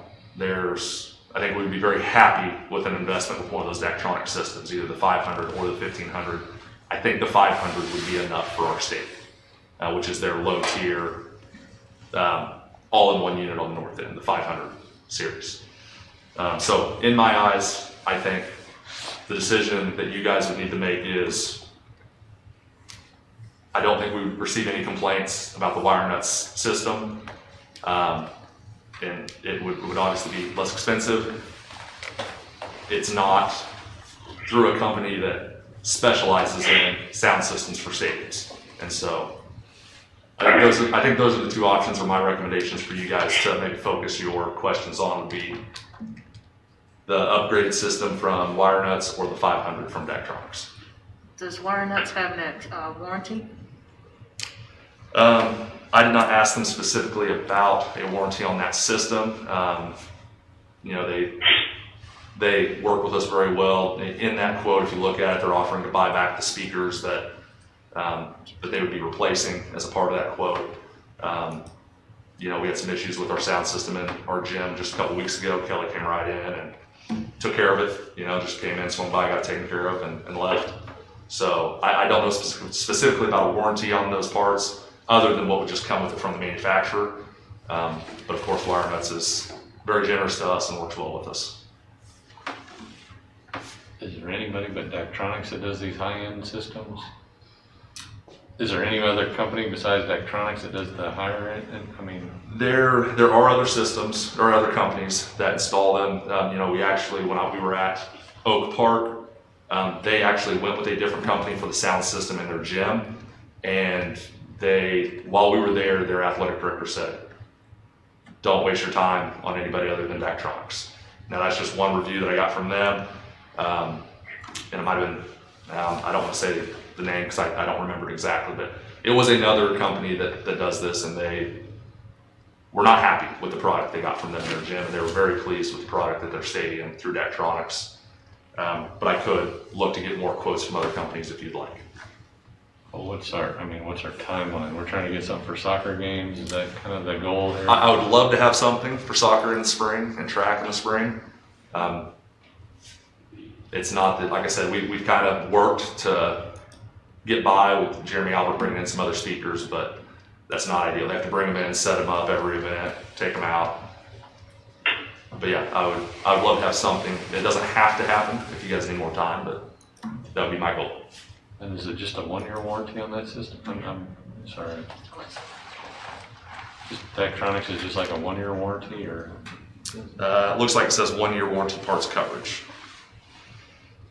think we'd be very happy with an investment with one of those Daktronic systems, either the 500 or the 1500. I think the 500 would be enough for our stadium, which is their low tier, all-in-one unit on the north end, the 500 series. So in my eyes, I think the decision that you guys would need to make is, I don't think we would receive any complaints about the wire nuts system. And it would obviously be less expensive. It's not through a company that specializes in sound systems for stadiums. And so I think those are the two options, or my recommendations for you guys to maybe focus your questions on would be the upgraded system from wire nuts or the 500 from Daktronics. Does wire nuts have that warranty? I did not ask them specifically about a warranty on that system. They work with us very well. In that quote, if you look at it, they're offering to buy back the speakers that they would be replacing as a part of that quote. We had some issues with our sound system in our gym just a couple weeks ago. Kelly came right in and took care of it. Just came in, swung by, got it taken care of, and left. So I don't know specifically about a warranty on those parts, other than what would just come with it from the manufacturer. But of course, Wire Nuts is very generous to us and works well with us. Is there anybody but Daktronics that does these high-end systems? Is there any other company besides Daktronics that does the higher end? There are other systems or other companies that install them. We actually, when we were at Oak Park, they actually went with a different company for the sound system in their gym. And while we were there, their athletic director said, don't waste your time on anybody other than Daktronics. Now that's just one review that I got from them. And it might have been, I don't want to say the name because I don't remember it exactly, but it was another company that does this, and they were not happy with the product they got from them in their gym, and they were very pleased with the product at their stadium through Daktronics. But I could look to get more quotes from other companies if you'd like. Well, what's our timeline? We're trying to get something for soccer games. Is that kind of the goal here? I would love to have something for soccer in the spring and track in the spring. It's not that, like I said, we've kind of worked to get by with Jeremy Albert bringing in some other speakers, but that's not ideal. They have to bring them in, set them up every event, take them out. But yeah, I would love to have something. It doesn't have to happen if you guys need more time, but that would be my goal. And is it just a 1-year warranty on that system? I'm sorry. Just Daktronics is just like a 1-year warranty, or? It looks like it says 1-year warranty parts coverage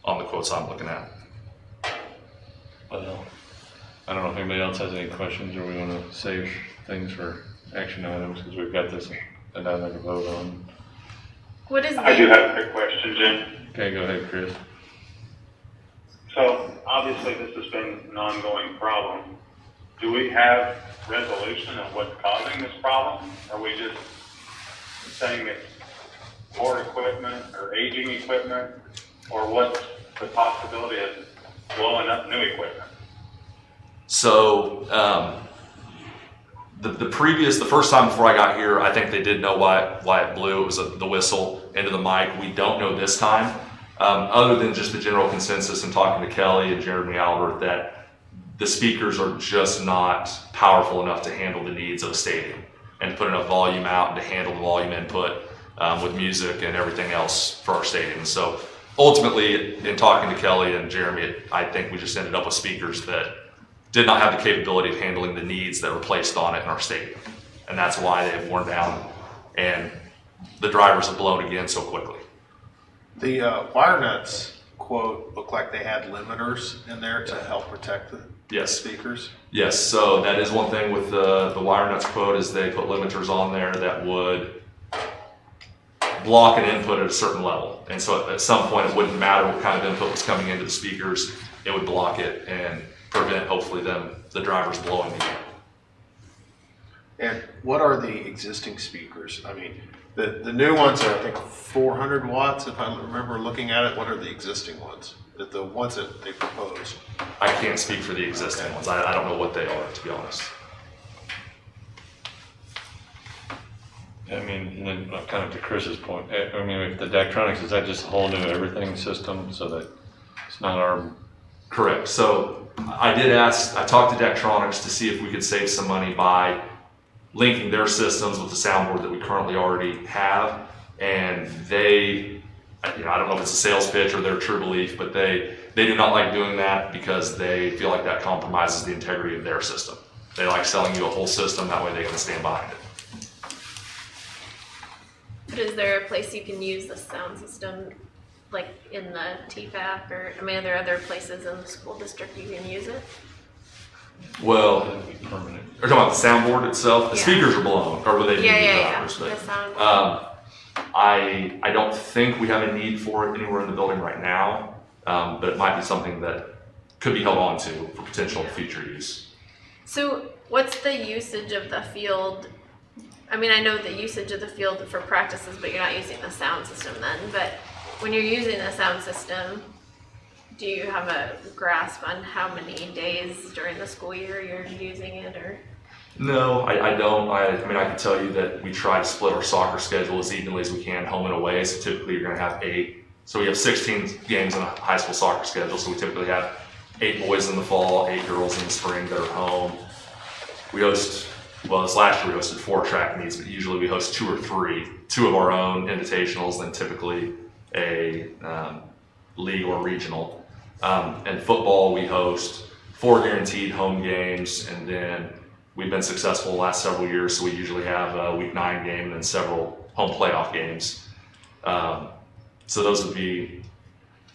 on the quotes I'm looking at. Well, I don't know if anybody else has any questions, or we want to save things for action items because we've got this another to vote on. What is I do have a quick question, Jim. Okay, go ahead, Chris. So obviously this has been an ongoing problem. Do we have resolution of what's causing this problem? Are we just saying it's poor equipment or aging equipment? Or what's the possibility of blowing up new equipment? So the first time before I got here, I think they did know why it blew. It was the whistle into the mic. We don't know this time. Other than just the general consensus and talking to Kelly and Jeremy Albert that the speakers are just not powerful enough to handle the needs of a stadium and to put enough volume out and to handle the volume input with music and everything else for our stadium. So ultimately, in talking to Kelly and Jeremy, I think we just ended up with speakers that did not have the capability of handling the needs that were placed on it in our stadium. And that's why they have worn down and the drivers have blown again so quickly. The wire nuts quote looked like they had limiters in there to help protect the speakers. Yes, so that is one thing with the wire nuts quote is they put limiters on there that would block an input at a certain level. And so at some point, it wouldn't matter what kind of input was coming into the speakers, it would block it and prevent, hopefully, the drivers blowing the amp. And what are the existing speakers? I mean, the new ones are, I think, 400 watts, if I remember looking at it. What are the existing ones? The ones that they proposed? I can't speak for the existing ones. I don't know what they are, to be honest. I mean, and then kind of to Chris's point, I mean, if the Daktronics, is that just a whole new everything system so that it's not our? Correct. So I talked to Daktronics to see if we could save some money by linking their systems with the soundboard that we currently already have. And they, I don't know if it's a sales pitch or their true belief, but they do not like doing that because they feel like that compromises the integrity of their system. They like selling you a whole system, that way they can stand behind it. But is there a place you can use the sound system, like in the TFAC, or, I mean, are there other places in the school district you can use it? Well, That'd be permanent. you're talking about the soundboard itself. The Yeah. speakers are blown, or they need Yeah, new yeah, drivers. yeah. But, The sound. I don't think we have a need for it anywhere in the building right now, but it might be something that could be held on to for potential future use. So what's the usage of the field? I mean, I know the usage of the field for practices, but you're not using the sound system then. But when you're using the sound system, do you have a grasp on how many days during the school year you're using it, or? No, I don't. I mean, I can tell you that we try to split our soccer schedule as evenly as we can, home and away. So typically you're going to have 8. So we have 16 games in a high school soccer schedule. So we typically have 8 boys in the fall, 8 girls in the spring that are home. We host, well, this last year we hosted 4 track meets, but usually we host 2 or 3, 2 of our own invitationals, then typically a league or regional. And football, we host 4 guaranteed home games, and then we've been successful the last several years, so we usually have a week 9 game and then several home playoff games. So those would be,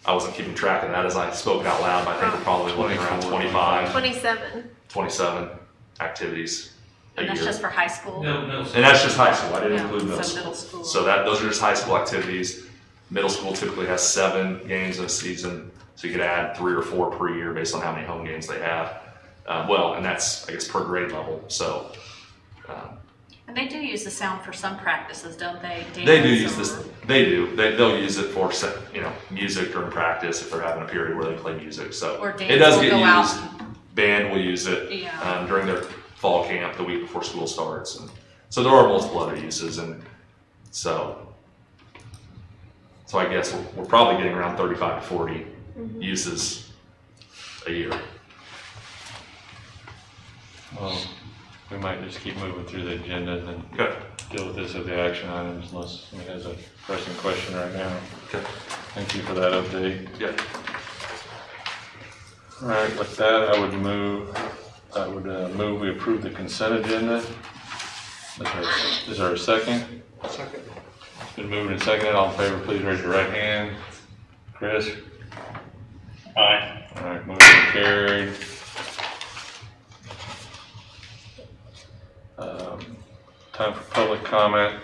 I wasn't keeping track of that as I spoke it out loud, but I think we're probably looking around 25, 27 activities a And year. that's just for high school? No. And that's just high school, I didn't Yeah, include middle so school. middle school. So those are just high school activities. Middle school typically has 7 games in a season, so you could add 3 or 4 per year based on how many home games they have. And that's, I guess, per grade level, so. And they do use the sound for some practices, don't they? They do Dance use or- this, they do. They'll use it for, music during practice if they're having a period where they play music, so. Or It dance does will get go out. used. Band will use it Yeah. during their fall camp the week before school starts. And so there are multiple other uses, and so I guess we're probably getting around 35 to 40 uses a year. Well, we might just keep moving through the agenda and then Okay. deal with this as the action items unless somebody has a pressing question right now. Okay. Thank you for that update. Yeah. All right, with that, I would move we approve the consent agenda. Is there a second? Second. It's been moved and seconded. All in favor, please raise your right hand. Chris? Aye. All right, motion carried. Time for public comment.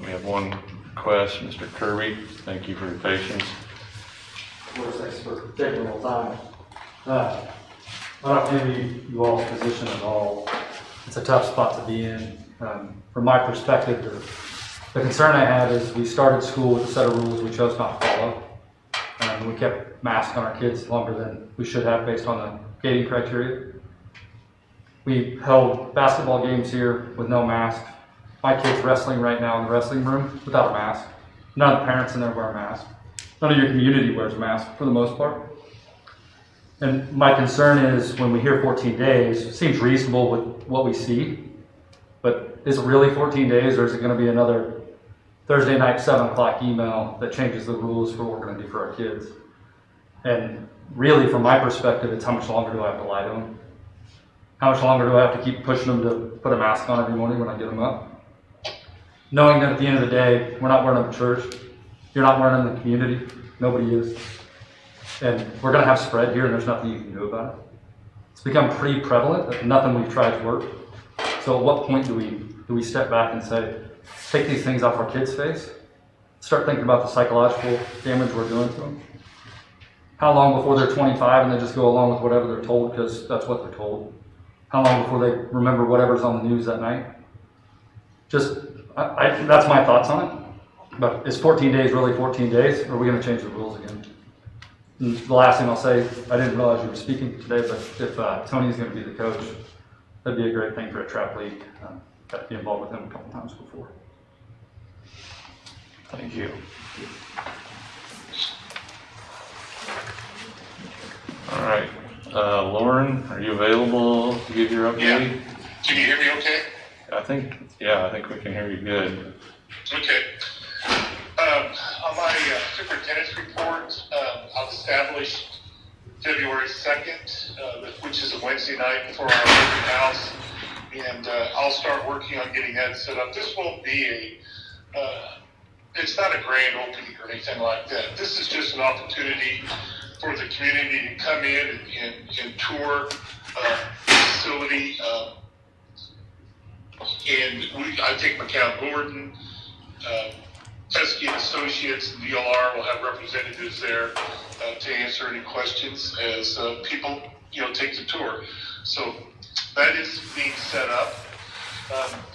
We have one request, Mr. Kirby. Thank you for your patience. Of course, thanks for taking a little time. I don't envy you all's position at all. It's a tough spot to be in. From my perspective, the concern I have is we started school with a set of rules we chose not to follow. We kept masks on our kids longer than we should have based on the gating criteria. We held basketball games here with no mask. My kid's wrestling right now in the wrestling room without a mask. None of the parents in there wear a mask. None of your community wears a mask for the most part. And my concern is when we hear 14 days, it seems reasonable with what we see, but is it really 14 days or is it going to be another Thursday night 7 o'clock email that changes the rules for what we're going to do for our kids? And really from my perspective, it's how much longer do I have to lie to them? How much longer do I have to keep pushing them to put a mask on every morning when I get them up? Knowing that at the end of the day, we're not wearing them at church, you're not wearing them in the community, nobody is. And we're going to have spread here and there's nothing you can do about it. It's become pretty prevalent that nothing we've tried to work. So at what point do we step back and say, take these things off our kids' face start thinking about the psychological damage we're doing to them. How long before they're 25 and they just go along with whatever they're told because that's what they're told? How long before they remember whatever's on the news that night? Just, that's my thoughts on it. But is 14 days really 14 days? Or are we going to change the rules again? And the last thing I'll say, I didn't realize you were speaking today, but if Tony's going to be the coach, that'd be a great thing for a trap league. Got to be involved with him a couple times before. Thank you. All right, Lauren, are you available to give your update? Yeah. Can you hear me okay? I think we can hear you good. Okay. On my superintendent's report, I've established February 2nd, which is a Wednesday night for our open house, and I'll start working on getting that set up. This won't be it's not a grand opening or anything like that. This is just an opportunity for the community to come in and tour the facility. I think McCown Gordon, Pesky and Associates, and DLR will have representatives there to answer any questions as people, take the tour. So that is being set up.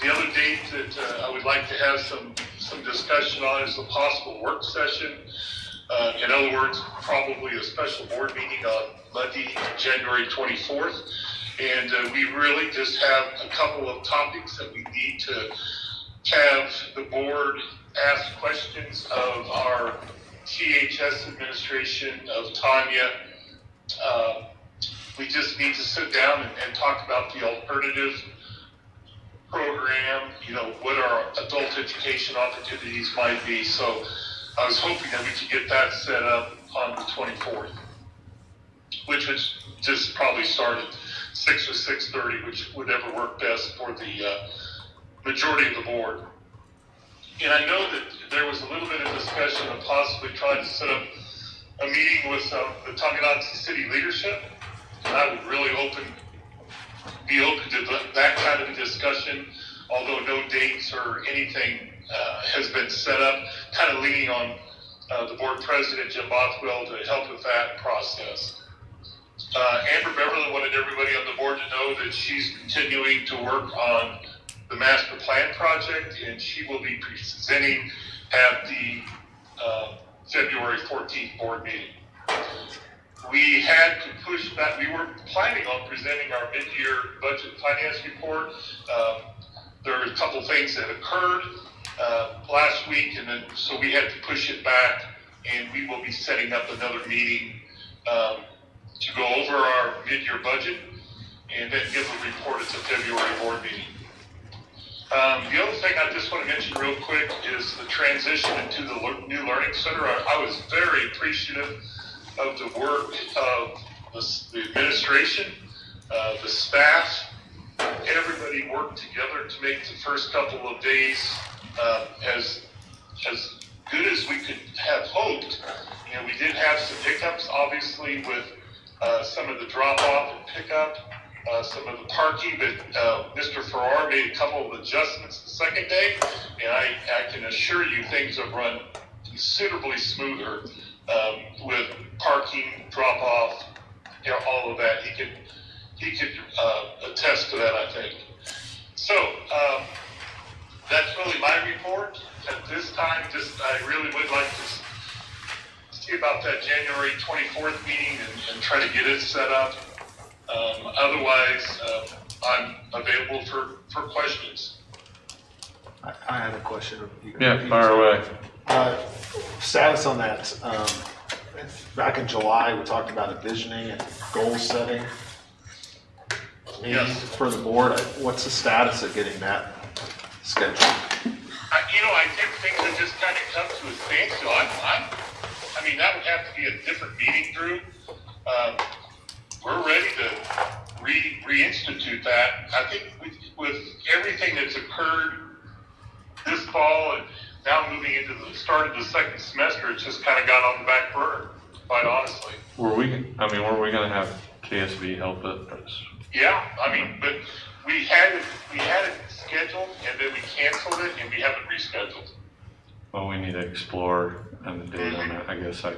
The other date that I would like to have some discussion on is a possible work session. In other words, probably a special board meeting on Monday, January 24th. And we really just have a couple of topics that we need to have the board ask questions of our THS administration, of Tanya. We just need to sit down and talk about the alternative program, what our adult education opportunities might be. So I was hoping that we could get that set up on the 24th, which would just probably start at 6 or 6:30, which would ever work best for the majority of the board. And I know that there was a little bit of discussion of possibly trying to set up a meeting with the Tonganoxie City leadership, and I would really be open to that kind of a discussion, although no dates or anything has been set up, kind of leaning on the board president, Jim Bothwell, to help with that process. Amber Beverly wanted everybody on the board to know that she's continuing to work on the master plan project, and she will be presenting at the February 14th board meeting. We had to push back. We were planning on presenting our mid-year budget finance report. There were a couple things that occurred last week, and then so we had to push it back, and we will be setting up another meeting to go over our mid-year budget and then give a report at the February board meeting. The other thing I just want to mention real quick is the transition into the new learning center. I was very appreciative of the work of the administration, the staff. Everybody worked together to make the first couple of days as good as we could have hoped. We did have some hiccups, obviously, with some of the drop-off and pickup, some of the parking, but Mr. Farrar made a couple of adjustments the second day, and I can assure you things have run considerably smoother with parking, drop-off, all of that. He could attest to that, I think. So that's really my report at this time. I really would like to see about that January 24th meeting and try to get it set up. Otherwise, I'm available for questions. I have a question. Yeah, fire away. Status on that. Back in July, we talked about a visioning and goal setting meeting for the board. What's the status of getting that scheduled? I think things have just kind of come to a standstill. I mean, that would have to be a different meeting, Drew. We're ready to reinstitute that. I think with everything that's occurred this fall and now moving into the start of the second semester, it's just kind of got on the back burner, quite honestly. Were we going to have KSB help us? Yeah, but we had it scheduled and then we canceled it and we haven't rescheduled. Well, we need to explore and the date on that. I guess I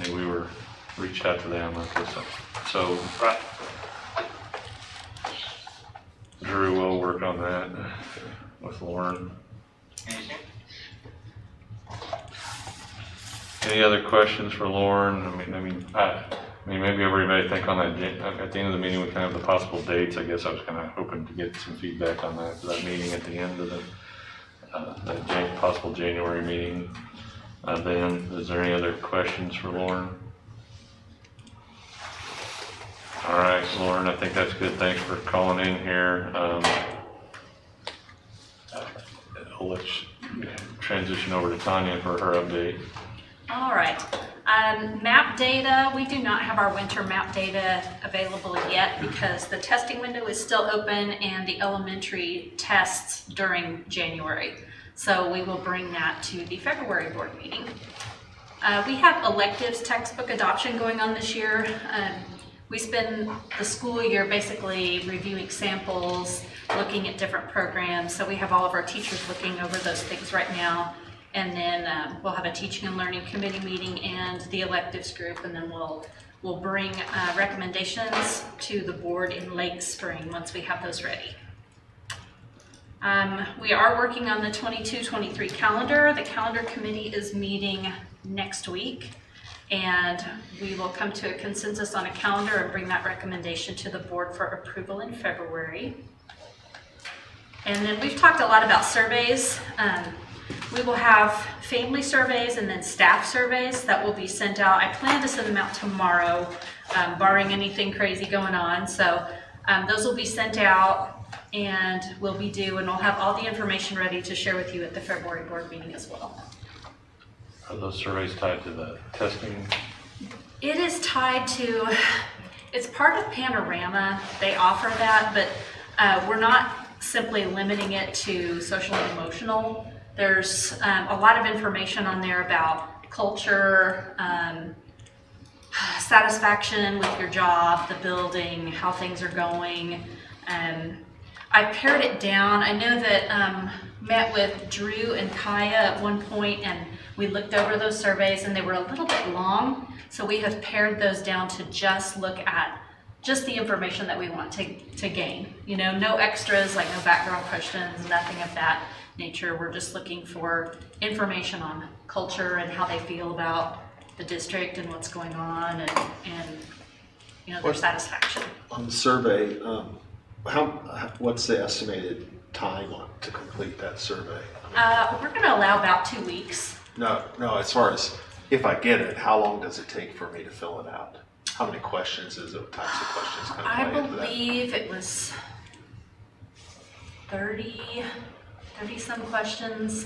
knew we were reached out to them. So Right. Drew will work on that with Lauren. Any other questions for Lauren? I mean, maybe everybody think on that, at the end of the meeting, we can have the possible dates. I guess I was kind of hoping to get some feedback on that for that meeting at the end of the possible January meeting. Then, is there any other questions for Lauren? All right, Lauren, I think that's good. Thanks for calling in here. I'll let you transition over to Tanya for her update. All right. Map data, we do not have our winter map data available yet because the testing window is still open and the elementary tests during January. So we will bring that to the February board meeting. We have electives textbook adoption going on this year. We spend the school year basically reviewing samples, looking at different programs. So we have all of our teachers looking over those things right now. And then we'll have a teaching and learning committee meeting and the electives group, and then we'll bring recommendations to the board in late spring once we have those ready. We are working on the 22-23 calendar. The calendar committee is meeting next week, and we will come to a consensus on a calendar and bring that recommendation to the board for approval in February. And then we've talked a lot about surveys. We will have family surveys and then staff surveys that will be sent out. I plan to send them out tomorrow, barring anything crazy going on. So those will be sent out and will be due, and we'll have all the information ready to share with you at the February board meeting as well. Are those surveys tied to the testing? It is tied to, it's part of Panorama. They offer that, but we're not simply limiting it to social and emotional. There's a lot of information on there about culture, satisfaction with your job, the building, how things are going. I pared it down. I know that met with Drew and Kaya at one point, and we looked over those surveys and they were a little bit long. So we have pared those down to just look at just the information that we want to gain. You know, no extras, like no background questions, nothing of that nature. We're just looking for information on culture and how they feel about the district and what's going on, and you know, their satisfaction. On the survey, what's the estimated time to complete that survey? We're going to allow about 2 weeks. No, as far as if I get it, how long does it take for me to fill it out? How many questions is it? What types of questions kind of I play into that? believe it was 30 some questions.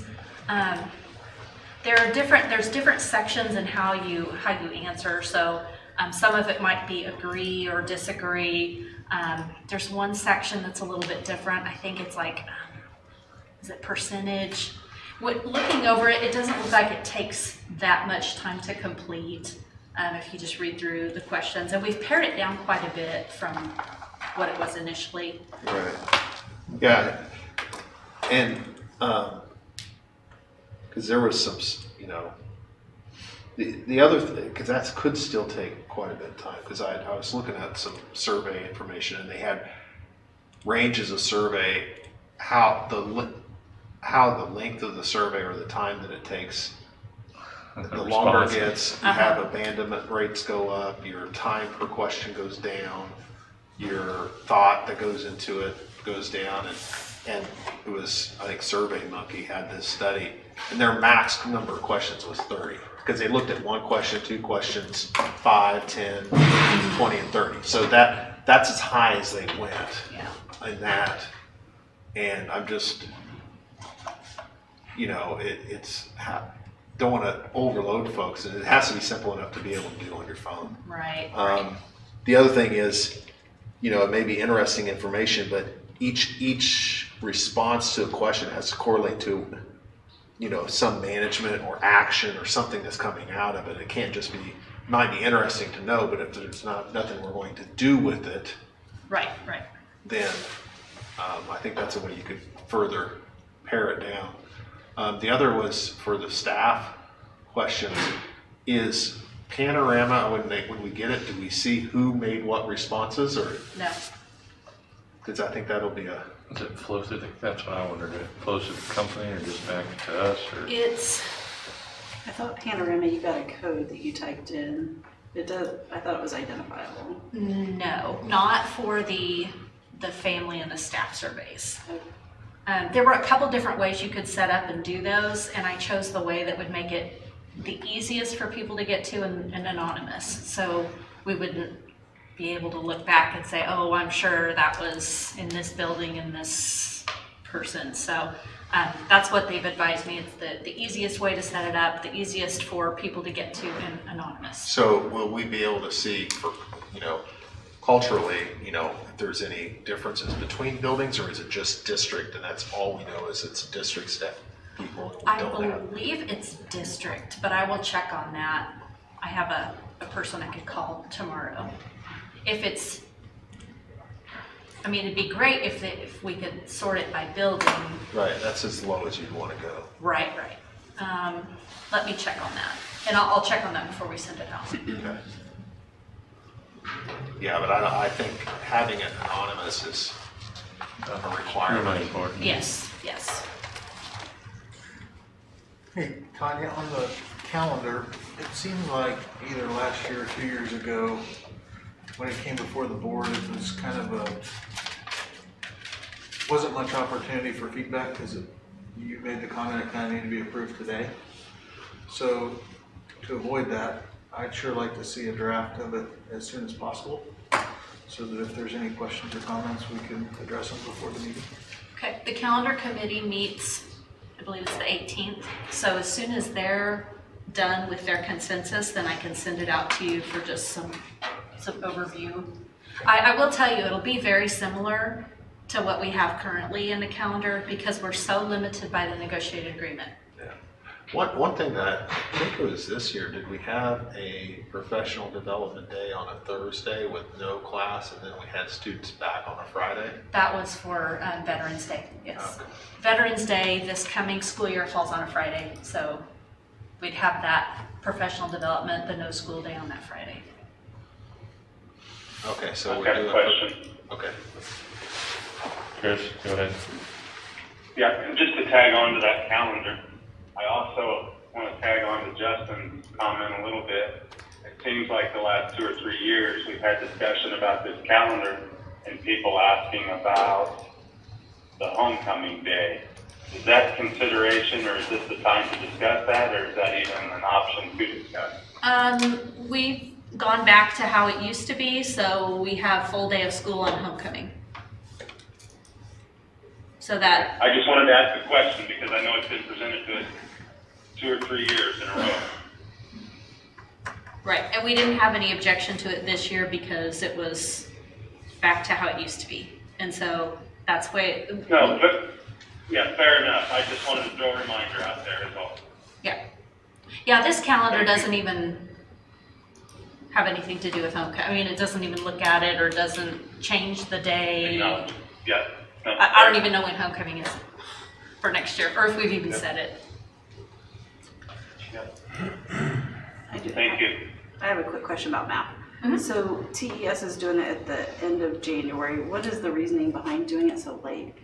There's different sections in how you answer. So some of it might be agree or disagree. There's one section that's a little bit different. I think it's like, is it percentage? Looking over it, it doesn't look like it takes that much time to complete if you just read through the questions. And we've pared it down quite a bit from what it was initially. Right. Yeah. And because there was some, you know, the other thing, because that could still take quite a bit of time, because I was looking at some survey information and they had ranges of survey, how the length of the survey or the time that it takes, the longer it gets, you have abandonment rates go up, your time per question goes down, your thought that goes into it goes down, and it was, I think SurveyMonkey had this study, and their max number of questions was 30, because they looked at one question, two questions, 5, 10, 20, and 30. So that's as high as they went in that. And I'm just, you know, don't want to overload folks, and it has to be simple enough to be able to do on your phone. Right. The other thing is, you know, it may be interesting information, but each response to a question has to correlate to, you know, some management or action or something that's coming out of it. It can't just be, might be interesting to know, but if there's nothing we're going to do with it, Right. then I think that's a way you could further pare it down. The other was for the staff questions. Is Panorama, when we get it, do we see who made what responses, or? No. Because I think that'll be a. Does it flow through that's what I wondered, if it flows through the company or just back to us, or? It's, I thought Panorama, you got a code that you typed in. It does, I thought it was identifiable. no, not for the family and the staff surveys. There were a couple different ways you could set up and do those, and I chose the way that would make it the easiest for people to get to and anonymous. So we wouldn't be able to look back and say, oh, I'm sure that was in this building and this person. So that's what they've advised me. It's the easiest way to set it up, the easiest for people to get to and anonymous. So will we be able to see, for, culturally, if there's any differences between buildings, or is it just district and that's all we know is it's district staff people? And we I don't have. believe it's district, but I will check on that. I have a person I could call tomorrow. If it's, it'd be great if we could sort it by building. Right, that's as low as you'd want to go. Right. Let me check on that. And I'll check on that before we send it out. Okay. Yeah, but I think having it anonymous is a requirement. Really important. Yes. Hey, Tanya, on the calendar, it seemed like either last year or 2 years ago, when it came before the board, it was kind of wasn't much opportunity for feedback because you made the comment it kind of needed to be approved today. So to avoid that, I'd sure like to see a draft of it as soon as possible, so that if there's any questions or comments, we can address them before the meeting. Okay, the calendar committee meets, I believe it's the 18th. So as soon as they're done with their consensus, then I can send it out to you for just some overview. I will tell you, it'll be very similar to what we have currently in the calendar because we're so limited by the negotiated agreement. One thing that I think it was this year, did we have a professional development day on a Thursday with no class, and then we had students back on a Friday? That was for Veterans Day, yes. Okay. Veterans Day this coming school year falls on a Friday, so we'd have that professional development, the no school day on that Friday. Okay, so I've we're got a doing. question. Okay. Chris, go ahead. Yeah, and just to tag on to that calendar, I also want to tag on to Justin's comment a little bit. It seems like the last 2 or 3 years, we've had discussion about this calendar and people asking about the homecoming day. Is that consideration, or is this the time to discuss that, or is that even an option to discuss? We've gone back to how it used to be, so we have full day of school on homecoming. So that, I just wanted to ask the question because I know it's been presented to us 2 or 3 years in a row. right, and we didn't have any objection to it this year because it was back to how it used to be. And so that's way. No, but, yeah, fair enough. I just wanted to throw a reminder out there is all. Yeah, this calendar doesn't even have anything to do with homecoming. It doesn't even look at it or doesn't change the day. No, yeah. No, I don't even know when homecoming is for next year, or if we've even said it. Thank you. I have a quick question about MAP. Mhm. So TES is doing it at the end of January. What is the reasoning behind doing it so late?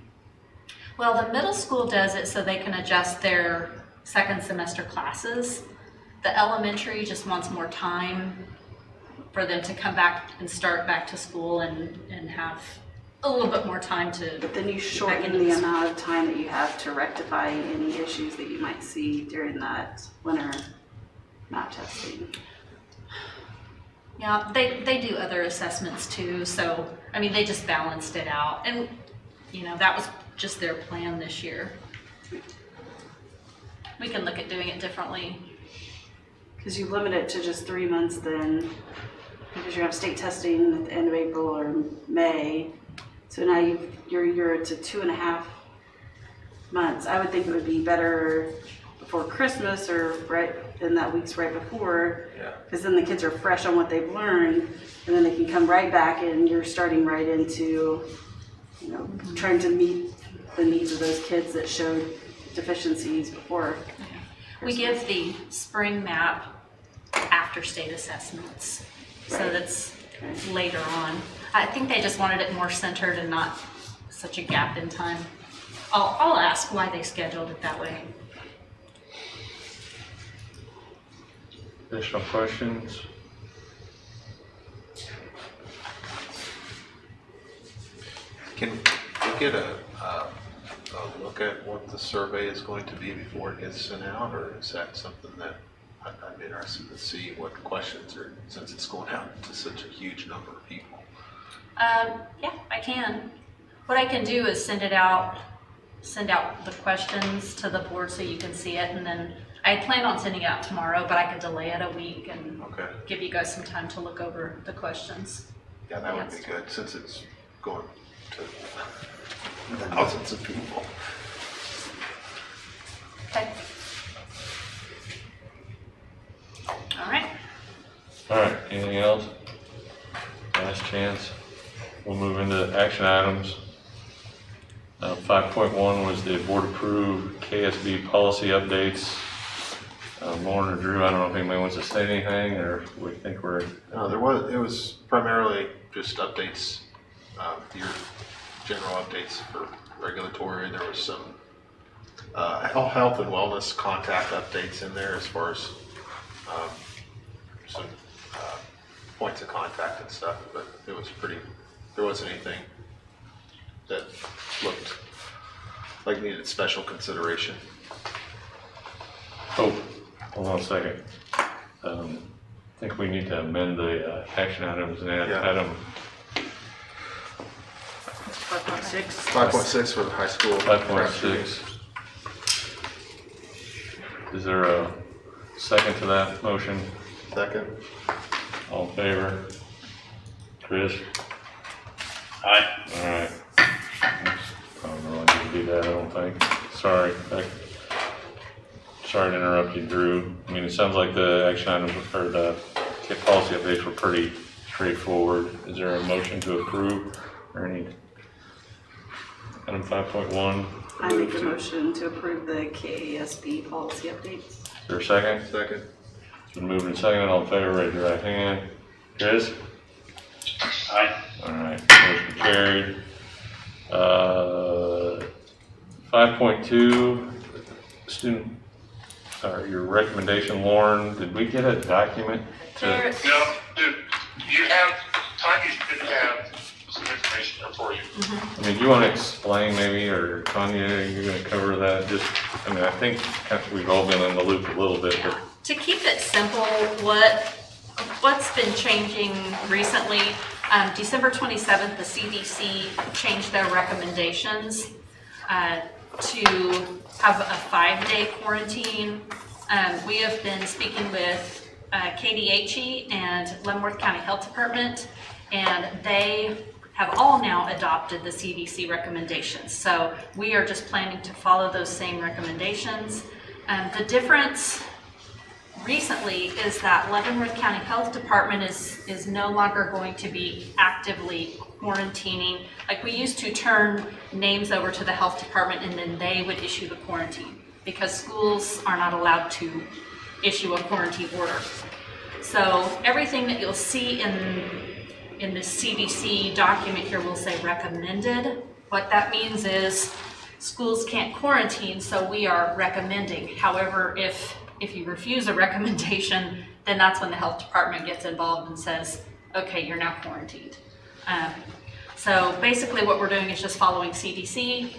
Well, the middle school does it so they can adjust their second semester classes. The elementary just wants more time for them to come back and start back to school and have a little bit more time to. But then you shorten the amount of time that you have to rectify any issues that you might see during that winter MAP testing. Yeah, they do other assessments too, so, they just balanced it out. And, that was just their plan this year. We can look at doing it differently. Because you limit it to just 3 months then, because you have state testing at the end of April or May. So now you're to 2.5 months. I would think it would be better before Christmas or right in that week's right before, because then the kids are fresh on what they've learned, and then they can come right back and you're starting right into, trying to meet the needs of those kids that showed deficiencies before. We give the spring map after state assessments, so Right. that's later on. I think they just wanted it more centered and not such a gap in time. I'll ask why they scheduled it that way. Additional questions? Can we get a look at what the survey is going to be before it gets sent out, or is that something that I'm interested to see what questions are, since it's going out to such a huge number of people? Yeah, I can. What I can do is send out the questions to the board so you can see it, and then I plan on sending it out tomorrow, but I could delay it a week and give you guys some time to look over the questions. Yeah, that would be good, since it's going to thousands of people. Okay. All right. All right, anything else? Last chance. We'll move into action items. 5.1 was the board approved KSB policy updates. Lauren or Drew, I don't know if anybody wants to say anything, or we think we're... No, it was primarily just updates, your general updates for regulatory. There was some health and wellness contact updates in there, as far as some points of contact and stuff, but it was there wasn't anything that looked like needed special consideration. Oh, hold on a second. I think we need to amend the action items and add item 5.6. 5.6 for the high school. 5.6. Is there a second to that motion? Second. All in favor? Chris? Aye. All right. I don't know, I didn't do that, I don't think. Sorry. Sorry to interrupt you, Drew. I mean, it sounds like the action items or the policy updates were pretty straightforward. Is there a motion to approve or any? Item 5.1. I make a motion to approve the KASB policy updates. Is there a second? Second. It's been moved and seconded. All in favor, raise your right hand. Chris? Aye. All right, motion carried. 5.2, your recommendation, Lauren, did we get a document? No, you have, Tanya should have some information here for you. I mean, do you want to explain maybe, or Tanya, you're going to cover that? Just, I mean, I think we've all been in the loop a little bit, but To keep it simple, what's been changing recently, December 27th, the CDC changed their recommendations to have a 5-day quarantine. We have been speaking with KDHE and Leavenworth County Health Department, and they have all now adopted the CDC recommendations. So we are just planning to follow those same recommendations. The difference recently is that Leavenworth County Health Department is no longer going to be actively quarantining. Like, we used to turn names over to the health department and then they would issue the quarantine, because schools are not allowed to issue a quarantine order. So everything that you'll see in the CDC document here will say recommended. What that means is schools can't quarantine, so we are recommending. However, if you refuse a recommendation, then that's when the health department gets involved and says, okay, you're now quarantined. So basically what we're doing is just following CDC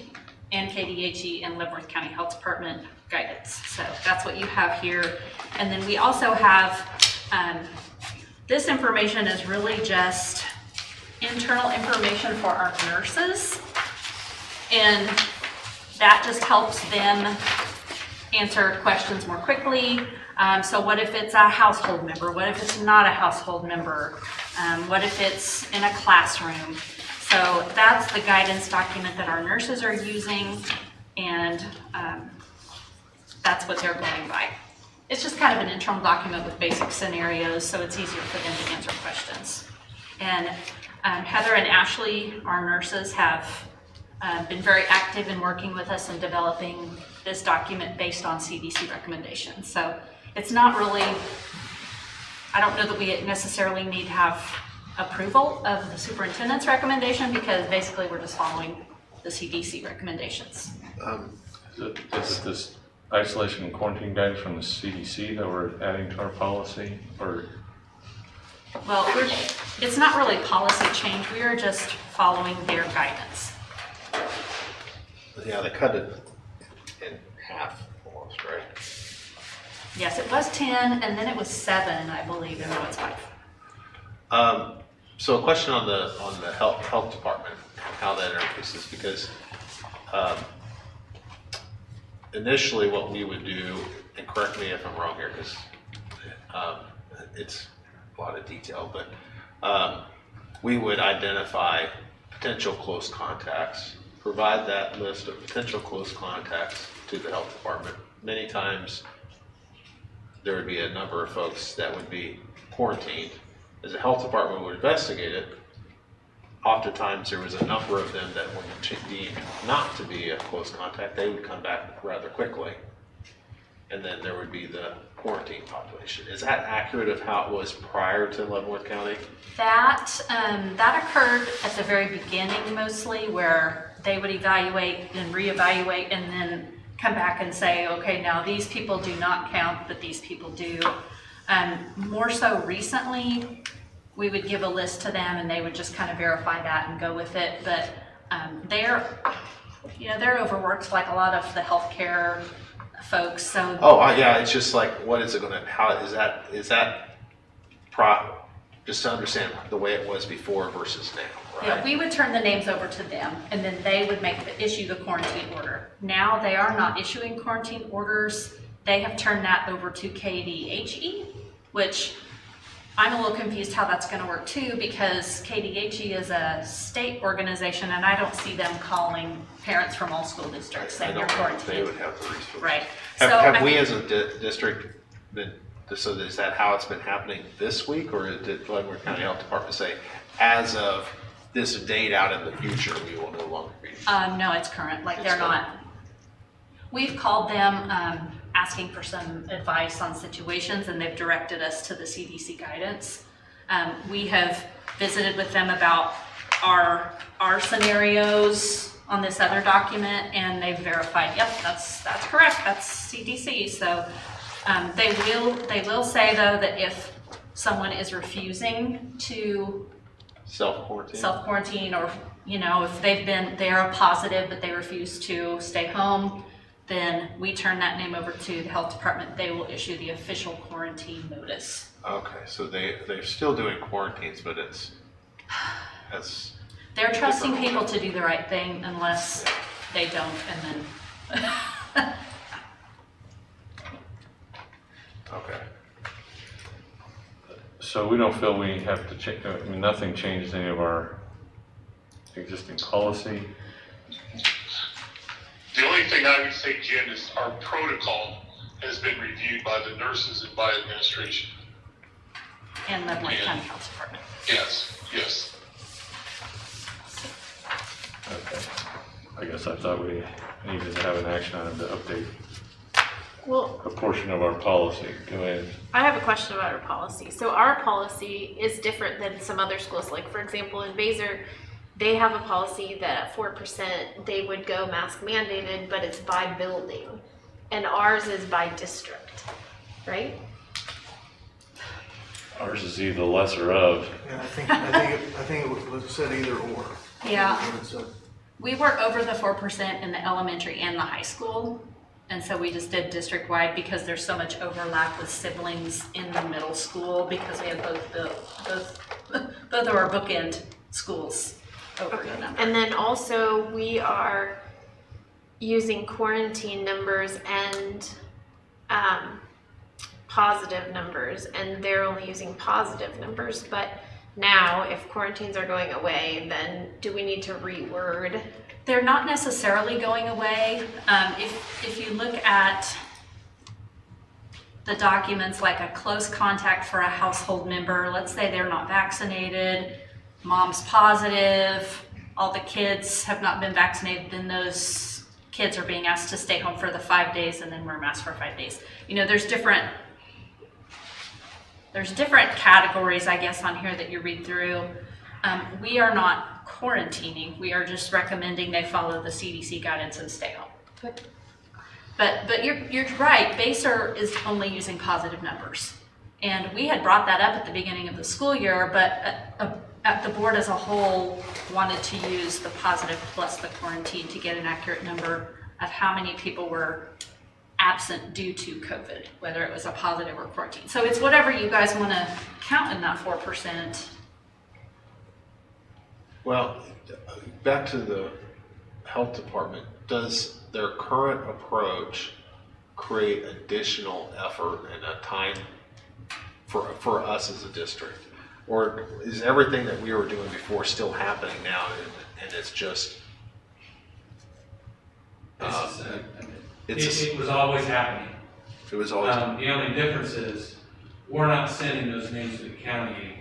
and KDHE and Leavenworth County Health Department guidance. So that's what you have here. And then we also have, this information is really just internal information for our nurses. And that just helps them answer questions more quickly. So what if it's a household member? What if it's not a household member? What if it's in a classroom? So that's the guidance document that our nurses are using, and that's what they're going by. It's just kind of an internal document with basic scenarios, so it's easier for them to answer questions. And Heather and Ashley, our nurses, have been very active in working with us in developing this document based on CDC recommendations. So it's not really, I don't know that we necessarily need to have approval of the superintendent's recommendation, because basically we're just following the CDC recommendations. Is it this isolation and quarantine guidance from the CDC that we're adding to our policy, or? Well, it's not really policy change, we are just following their guidance. Yeah, they cut it in half almost, right? Yes, it was 10, and then it was 7, I believe, and now it's 5. So a question on the health department, how that interfaces, because initially what we would do, and correct me if I'm wrong here, because it's a lot of detail, but we would identify potential close contacts, provide that list of potential close contacts to the health department. Many times there would be a number of folks that would be quarantined. As the health department would investigate it, oftentimes there was a number of them that were deemed not to be a close contact. They would come back rather quickly. And then there would be the quarantine population. Is that accurate of how it was prior to Leavenworth County? That occurred at the very beginning mostly, where they would evaluate and reevaluate and then come back and say, okay, now these people do not count, but these people do. More so recently, we would give a list to them and they would just kind of verify that and go with it. But they're overworked like a lot of the healthcare folks. So Yeah, it's just like, what is it going to? How is that? Just to understand the way it was before versus now, right? yeah, we would turn the names over to them, and then they would issue the quarantine order. Now they are not issuing quarantine orders. They have turned that over to KDHE, which I'm a little confused how that's going to work too, because KDHE is a state organization, and I don't see them calling parents from all school districts saying you're quarantined. They would have the resources. Right. Have we as a district been, so is that how it's been happening this week, or did Leavenworth County Health Department say, as of this date out in the future, we will no longer be? No, it's current. Like they're not. We've called them asking for some advice on situations, and they've directed us to the CDC guidance. We have visited with them about our scenarios on this other document, and they've verified, yep, that's correct. That's CDC. So they will say though that if someone is refusing to self-quarantine, or if they are positive but they refuse to stay home, then we turn that name over to the health department. They will issue the official quarantine notice. Okay, so they're still doing quarantines, but they're trusting people to do the right thing unless they don't, and then okay. So we don't feel we have to change, nothing changes any of our existing policy? The only thing I would say, Jen, is our protocol has been reviewed by the nurses and by administration. And Leavenworth County Health Department. Yes. Okay. I guess I thought we needed to have an action item to update a portion of our policy. Go ahead. I have a question about our policy. So our policy is different than some other schools. Like for example, in Baser, they have a policy that at 4% they would go mask mandated, but it's by building, and ours is by district, right? Ours is either lesser of. Yeah, I think it was said either or. Yeah. What it said. We were over the 4% in the elementary and the high school, and so we just did district-wide because there's so much overlap with siblings in the middle school, because we have both of our bookend schools over the number. And then also we are using quarantine numbers and positive numbers, and they're only using positive numbers. But now, if quarantines are going away, then do we need to reword? They're not necessarily going away. If you look at the documents, like a close contact for a household member, let's say they're not vaccinated, mom's positive, all the kids have not been vaccinated, then those kids are being asked to stay home for the 5 days and then wear masks for 5 days. You know, there's different categories, I guess, on here that you read through. We are not quarantining. We are just recommending they follow the CDC guidance and stay home. But you're right. BASER is only using positive numbers. And we had brought that up at the beginning of the school year, but at the board as a whole wanted to use the positive plus the quarantine to get an accurate number of how many people were absent due to COVID, whether it was a positive or quarantine. So it's whatever you guys want to count in that 4%. Well, back to the health department, does their current approach create additional effort and a time for us as a district? Or is everything that we were doing before still happening now and it's just... It was always happening. It was always... The only difference is we're not sending those names to the county anymore.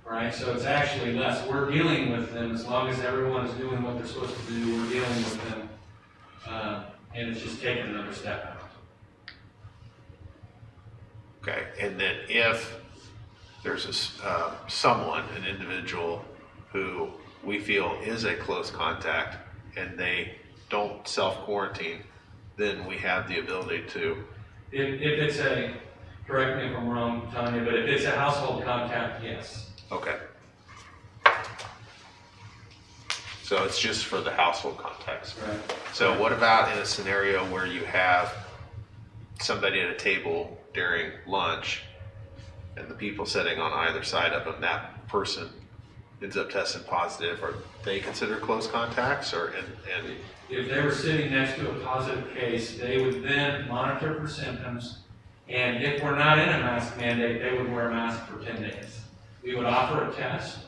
Right, so it's actually less. We're dealing with them as long as everyone is doing what they're supposed to do. We're dealing with them, and it's just taking another step out. Okay, and then if there's an individual who we feel is a close contact and they don't self-quarantine, then we have the ability to... If it's correct me if I'm wrong, Tanya, but if it's a household contact, yes. Okay. So it's just for the household context. Right. So what about in a scenario where you have somebody at a table during lunch and the people sitting on either side of them, that person ends up testing positive? Are they considered close contacts? Or and if they were sitting next to a positive case, they would then monitor for symptoms, and if we're not in a mask mandate, they would wear a mask for 10 days. We would offer a test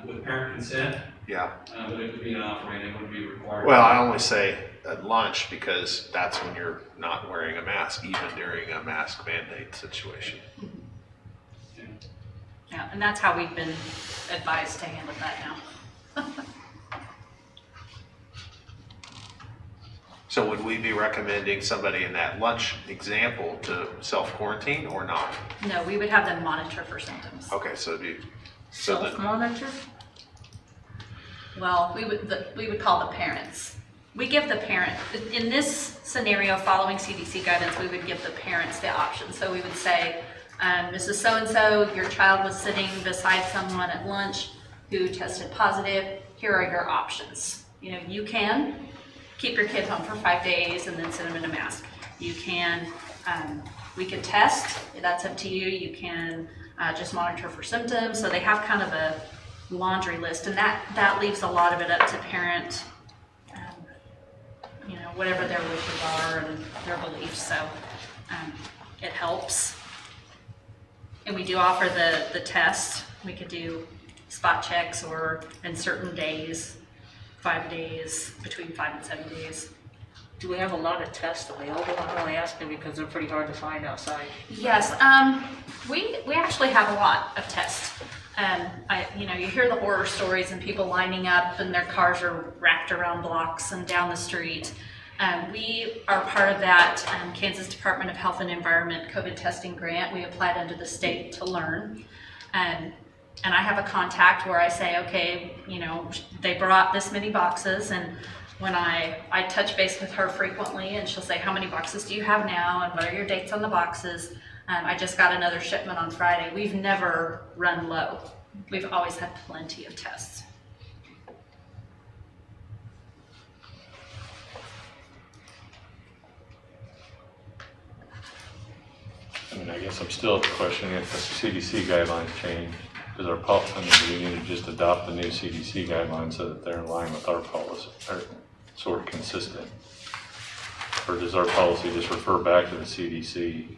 with parent consent. Yeah. But it would be an offering, it wouldn't be required. Well, I only say at lunch because that's when you're not wearing a mask, even during a mask mandate situation. Yeah, and that's how we've been advised to handle that now. So would we be recommending somebody in that lunch example to self-quarantine or not? No, we would have them monitor for symptoms. Okay, so it'd be... Self-monitor? Well, we would call the parents. We give the parent, in this scenario, following CDC guidance, we would give the parents the option. So we would say, Mrs. So-and-so, your child was sitting beside someone at lunch who tested positive. Here are your options. You know, you can keep your kid home for 5 days and then send them in a mask. You can, we can test, that's up to you. You can just monitor for symptoms. So they have kind of a laundry list, and that leaves a lot of it up to parent, you know, whatever their wishes are and their beliefs. So it helps. And we do offer the test. We could do spot checks or in certain days, 5 days, between 5 and 7 days. Do we have a lot of tests available? I'm only asking because they're pretty hard to find outside. Yes, we actually have a lot of tests. You know, you hear the horror stories and people lining up and their cars are racked around blocks and down the street. We are part of that Kansas Department of Health and Environment COVID testing grant. We applied under the state to learn. And I have a contact where I say, okay, you know, they brought this many boxes, and when I touch base with her frequently, and she'll say, how many boxes do you have now, and what are your dates on the boxes? I just got another shipment on Friday. We've never run low. We've always had plenty of tests. I mean, I guess I'm still questioning if the CDC guidelines change. Does our policy, I mean, do we need to just adopt the new CDC guidelines so that they're in line with our policy, or sort of consistent? Or does our policy just refer back to the CDC?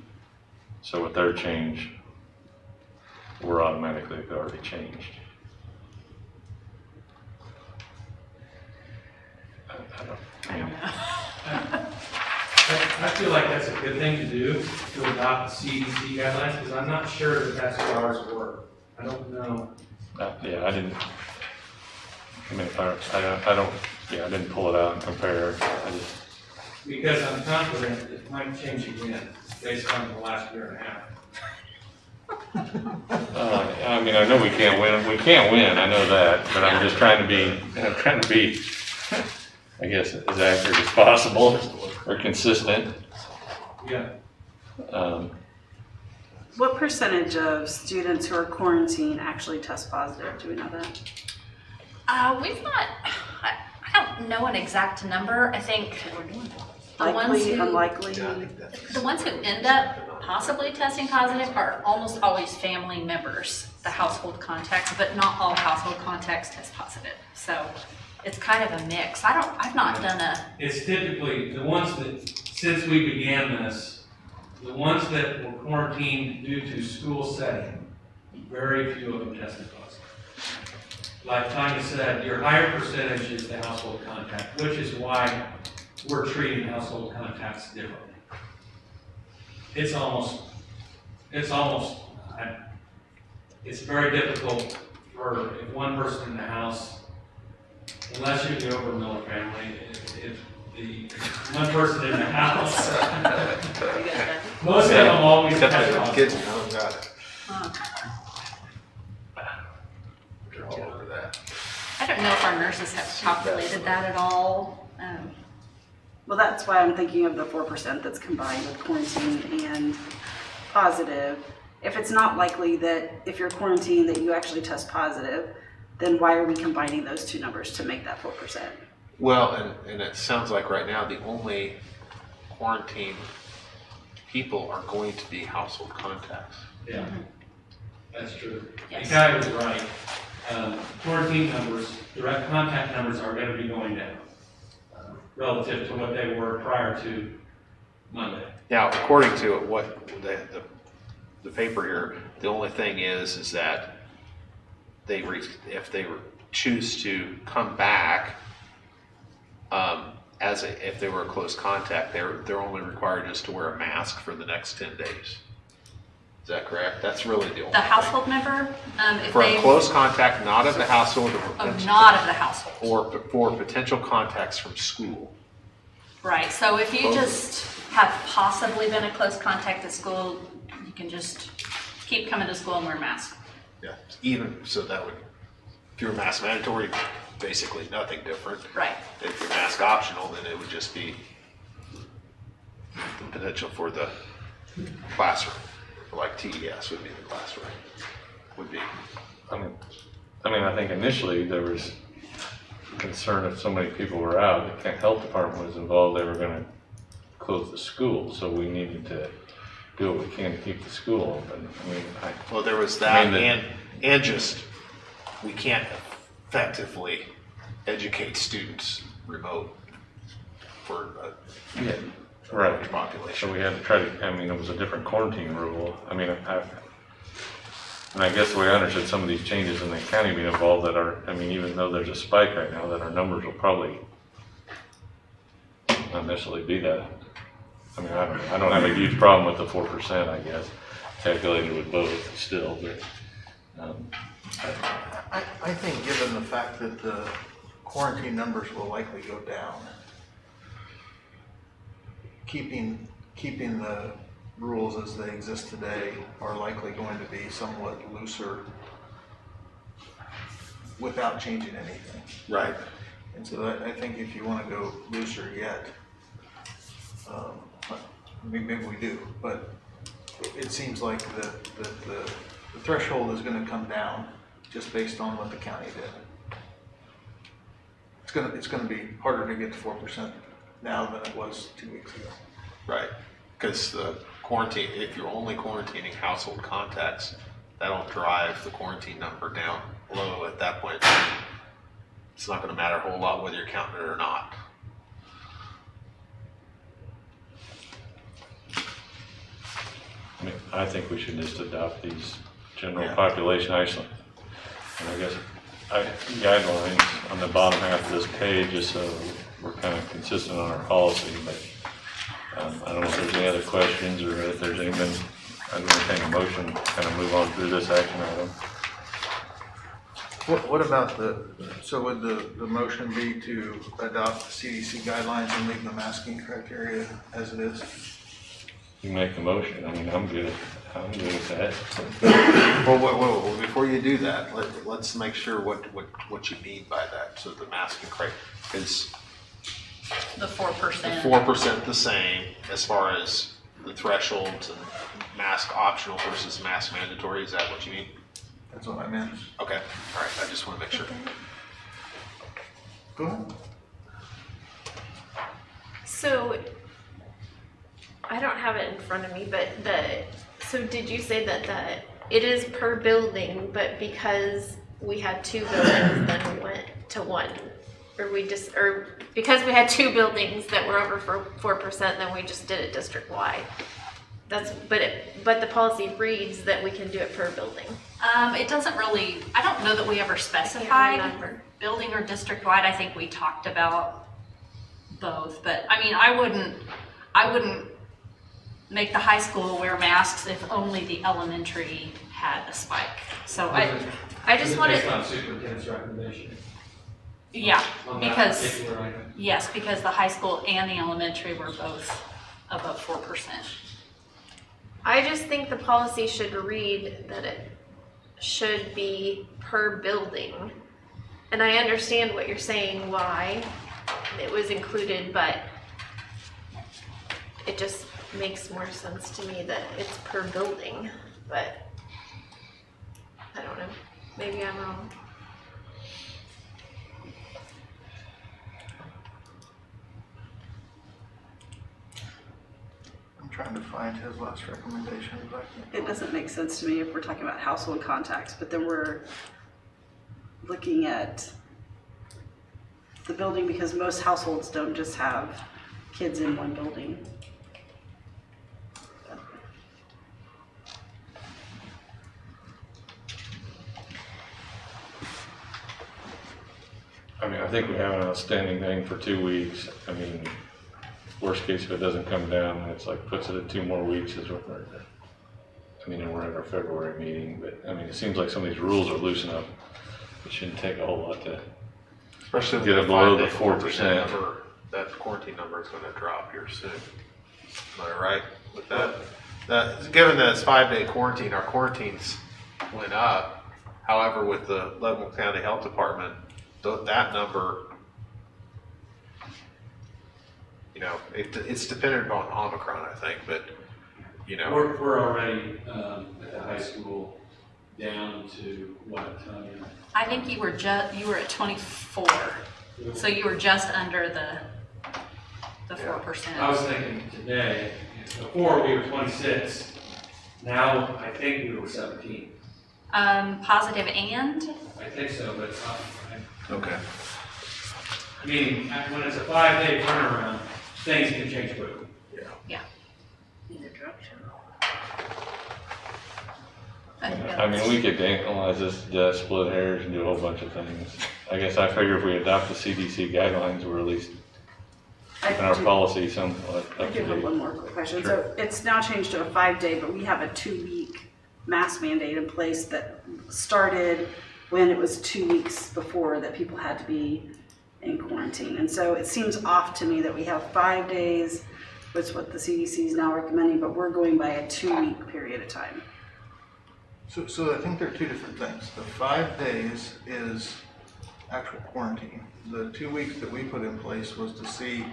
So with their change, we're automatically already changed. I don't know. I feel like that's a good thing to do, to adopt CDC guidelines, because I'm not sure that that's how ours work. I don't know. Yeah, I didn't. I didn't pull it out and compare. I just, Because I'm confident it might change again, based on the last year and a half. I mean, I know we can't win, I know that, but I'm just trying to be, I guess, as accurate as possible, or consistent. Yeah. What percentage of students who are quarantined actually test positive? Do we know that? We've not, I don't know an exact number. I think the ones Likely, who, unlikely? the ones who end up possibly testing positive are almost always family members, the household contacts, but not all household contacts test positive. So it's kind of a mix. I've not done a, It's typically the ones that, since we began this, the ones that were quarantined due to school setting, very few of them tested positive. Like Tanya said, your higher percentage is the household contact, which is why we're treating household contacts differently. It's very difficult for if one person in the house, unless you're the Overmiller family, if the one person in the house, most of them always Except test for the positive. kids, oh, God. They're all over that. I don't know if our nurses have calculated that at all. Well, that's why I'm thinking of the 4% that's combined with quarantine and positive. If it's not likely that if you're quarantined that you actually test positive, then why are we combining those two numbers to make that 4%? Well, and it sounds like right now the only quarantine people are going to be household contacts. Yeah, that's true. Yes. The guy was right. Quarantine numbers, direct contact numbers are gonna be going down relative to what they were prior to Monday. Now, according to what the paper here, the only thing is that if they choose to come back, if they were a close contact, they're only required just to wear a mask for the next 10 days. Is that correct? That's really the only The thing. household member, if For they, a close contact, not of the household, not of the household. or for potential contacts from school. Right, so if you just have possibly been a close contact at school, you can just keep coming to school and wear a mask. Yeah, even, so that would, if you're mask mandatory, basically nothing different. Right. If you're mask optional, then it would just be the potential for the classroom, like TES would be the classroom, would be. I mean, I think initially there was concern if so many people were out, the health department was involved, they were gonna close the school, so we needed to do what we can to keep the school open. I mean, Well, there was that, I mean, and just, we can't effectively educate students remote for a yeah, right. large population. So we had to try to, I mean, it was a different quarantine rule. I mean, and I guess the way I understood some of these changes in the county being involved that are, I mean, even though there's a spike right now, that our numbers will probably not necessarily be that. I mean, I don't have a huge problem with the 4%, I guess, calculated with both still, but, I think given the fact that the quarantine numbers will likely go down, keeping the rules as they exist today are likely going to be somewhat looser without changing anything. Right. And so I think if you want to go looser yet, maybe we do, but it seems like the threshold is going to come down just based on what the county did. It's going to be harder to get to 4% now than it was 2 weeks ago. Right, because the quarantine, if you're only quarantining household contacts, that'll drive the quarantine number down low at that point. It's not gonna matter a whole lot whether you're counting it or not. I mean, I think we should just adopt these general Yeah. population isolation. And I guess guidelines on the bottom half of this page, just so we're kind of consistent on our policy, but I don't know if there's any other questions or if there's anything, I'd entertain a motion, to kind of move on through this action item. What about so would the motion be to adopt the CDC guidelines and leave the masking criteria as it is? You make a motion, I mean, I'm good with that. Well, before you do that, let's make sure what you mean by that. So the masking criteria is The 4%. 4% the same as far as the thresholds and mask optional versus mask mandatory. Is that what you mean? That's what I meant. Okay, all right, I just want to make sure. Go ahead. So, I don't have it in front of me, but so did you say that it is per building, but because we had 2 buildings, then we went to 1? Or because we had 2 buildings that were over 4%, then we just did it district-wide? But the policy reads that we can do it per building. It doesn't really, I don't know that we ever specified building or district-wide. I think we talked about both, but I mean, I wouldn't make the high school wear masks if only the elementary had a spike. So I just wanted. Based on superintendent's recommendation. Yeah, On that because, particular item. yes, because the high school and the elementary were both above 4%. I just think the policy should read that it should be per building. And I understand what you're saying, why it was included, but it just makes more sense to me that it's per building, but I don't know, maybe I'm wrong. I'm trying to find his last recommendation, but It doesn't make sense to me if we're talking about household contacts, but then we're looking at the building because most households don't just have kids in one building. I mean, I think we have an outstanding thing for 2 weeks. I mean, worst case, if it doesn't come down, it's like puts it at 2 more weeks is what we're, I mean, and we're at our February meeting, but I mean, it seems like some of these rules are loosening up. It shouldn't take a whole lot to Especially get it below the 4%. number, that quarantine number is going to drop here soon. Am I right with that? Given that it's 5-day quarantine, our quarantines went up. However, with the Leavenworth County Health Department, that number, you know, it's dependent on Omicron, I think, but, you know. We're already at the high school down to what, Tanya? I think you were at 24, so you were just under the 4%. I was thinking today, before we were 26, now I think we were 17. Positive and? I think so, but Okay. meaning when it's a 5-day turnaround, things can change quickly. Yeah. Either direction. I mean, we could analyze this, split hairs and do a whole bunch of things. I guess I figure if we adopt the CDC guidelines, we're at least keeping our policy somewhat I up do to have date. one more quick question. Sure. So it's now changed to a 5-day, but we have a 2-week mask mandate in place that started when it was 2 weeks before that people had to be in quarantine. And so it seems off to me that we have 5 days, which is what the CDC is now recommending, but we're going by a 2-week period of time. So I think there are 2 different things. The 5 days is actual quarantine. The 2 weeks that we put in place was to see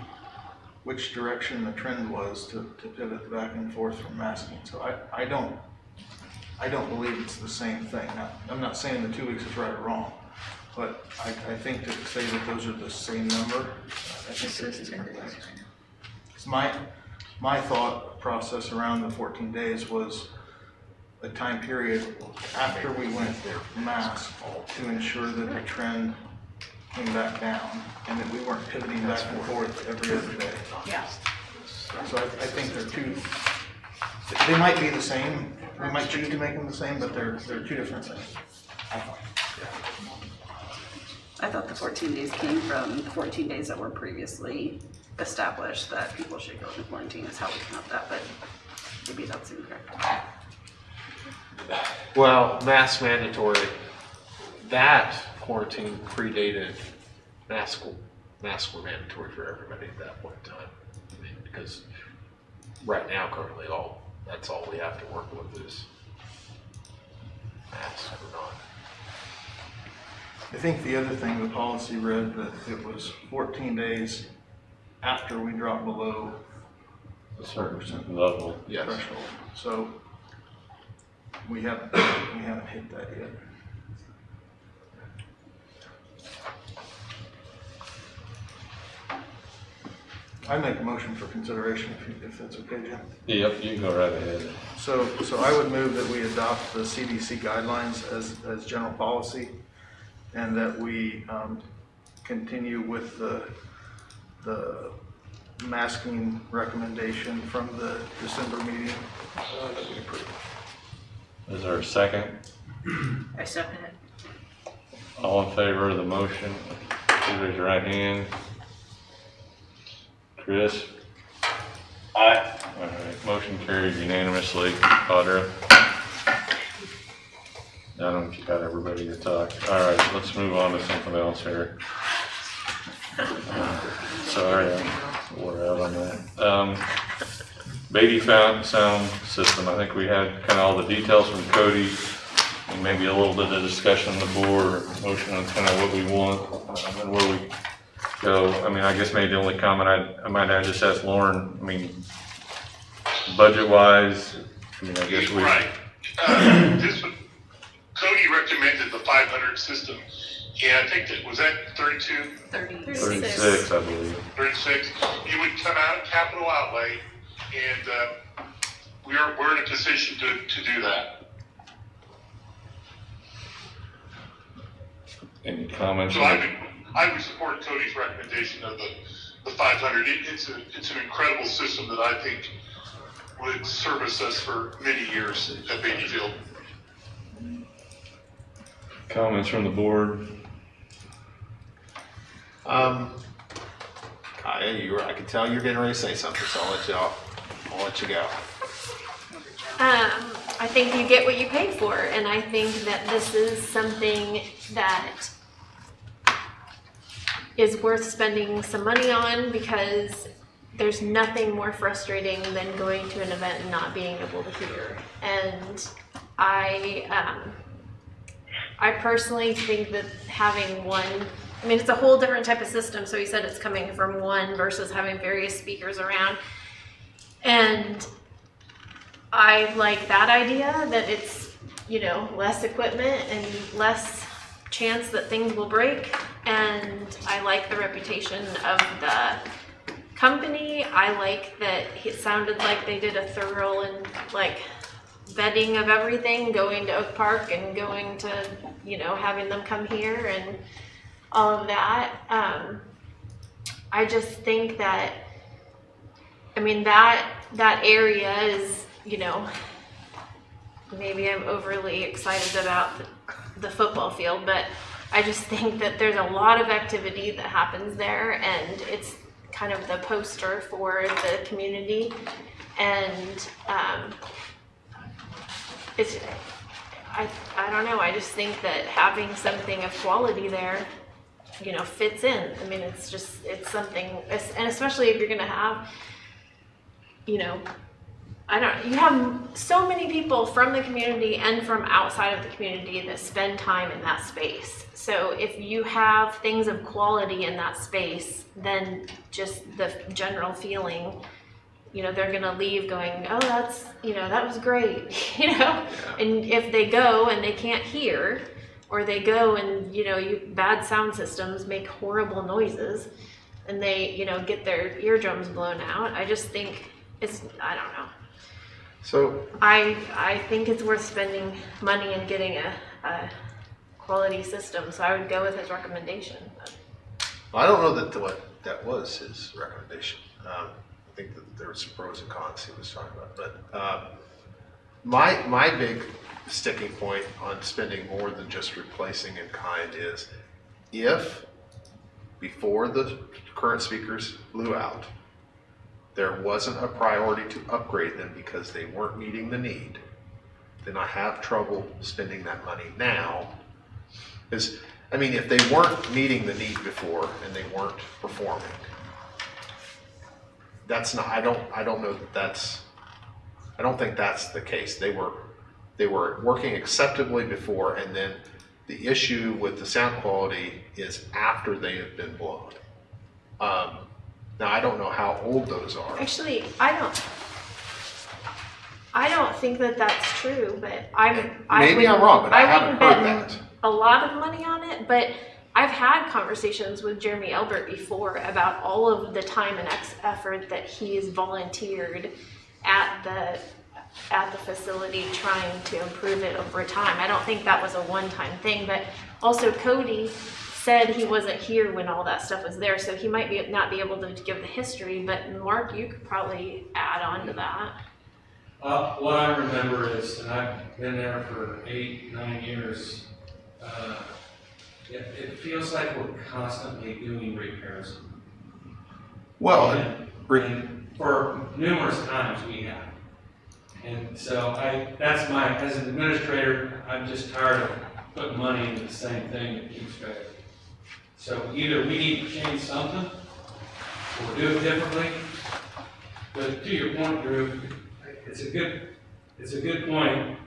which direction the trend was to pivot back and forth from masking. So I don't believe it's the same thing. Now, I'm not saying the 2 weeks is right or wrong, but I think to say that those are the same number, I think they're 2 different things. 'Cause my thought process around the 14 days was a time period after we went mask to ensure that the trend came back down and that we weren't pivoting back and forth every other day. Yeah. So I think they're 2, they might be the same, we might choose to make them the same, but they're 2 different things. I thought the 14 days came from the 14 days that were previously established that people should go into quarantine is how we came up with that, but maybe that's incorrect. Well, mask mandatory that quarantine predated masks were mandatory for everybody at that point in time. I mean, because right now, currently, that's all we have to work with is masks or not. I think the other thing, the policy read that it was 14 days after we drop below A certain level. Yes. threshold. So we haven't hit that yet. I make a motion for consideration if that's okay, Jim. Yep, you can go right ahead. So I would move that we adopt the CDC guidelines as general policy, and that we continue with the masking recommendation from the December meeting that we approved. Is there a second? I second it. All in favor of the motion, please raise your right hand. Chris? Aye. All right, motion carried unanimously. Audra? I don't think you got everybody to talk. All right, let's move on to something else here. Sorry, I'm wore out on that. Beatty sound system, I think we had kind of all the details from Cody, and maybe a little bit of discussion on the board, motion on kind of what we want, and where we go. I mean, I guess maybe the only comment I might have just asked Lauren, I mean, budget-wise, I mean, I guess we... Right. Cody recommended the 500 system, and I think was that 32? 36, I believe. 36. It would come out of capital outlay, and we're in a position to do that. Any comments? So I would support Cody's recommendation of the 500. It's an incredible system that I think would service us for many years at Beatty Field. Comments from the board? I can tell you're getting ready to say something, so I'll let you go. I think you get what you pay for, and I think that this is something that is worth spending some money on, because there's nothing more frustrating than going to an event and not being able to hear. And I personally think that having one, I mean, it's a whole different type of system. So he said it's coming from one versus having various speakers around. And I like that idea, that it's, you know, less equipment and less chance that things will break. And I like the reputation of the company. I like that it sounded like they did a thorough and like vetting of everything, going to Oak Park and going to, you know, having them come here and all of that. I just think that, I mean, that area is, you know, maybe I'm overly excited about the football field, but I just think that there's a lot of activity that happens there, and it's kind of the poster for the community. And I don't know, I just think that having something of quality there, you know, fits in. I mean, it's something, and especially if you're gonna have, you know, you have so many people from the community and from outside of the community that spend time in that space. So if you have things of quality in that space, then just the general feeling, you know, they're gonna leave going, oh, that's, you know, that was great, you know? And if they go and they can't hear, or they go and, you know, bad sound systems make horrible noises, and they, you know, get their eardrums blown out, I just think I don't know. So I think it's worth spending money and getting a quality system, so I would go with his recommendation. I don't know that was his recommendation. I think that there were some pros and cons he was talking about, but my big sticking point on spending more than just replacing in kind is, if before the current speakers blew out, there wasn't a priority to upgrade them because they weren't meeting the need, then I have trouble spending that money now Is, I mean, if they weren't meeting the need before and they weren't performing, that's not, I don't know that that's, I don't think that's the case. They were working acceptably before, and then the issue with the sound quality is after they have been blown. Now, I don't know how old those are. Actually, I don't think that that's true, but Maybe I'm wrong, but I haven't wouldn't heard bet that. a lot of money on it, but I've had conversations with Jeremy Elbert before about all of the time and effort that he's volunteered at the facility trying to improve it over time. I don't think that was a one-time thing, but also Cody said he wasn't here when all that stuff was there, so he might not be able to give the history, but Mark, you could probably add on to that. What I remember is, and I've been there for 8-9 years, it feels like we're constantly doing repairs. Well, and for numerous times we have. And so that's as an administrator, I'm just tired of putting money into the same thing that keeps failing. So either we need to change something or do it differently. But to your point, Drew, it's a good point.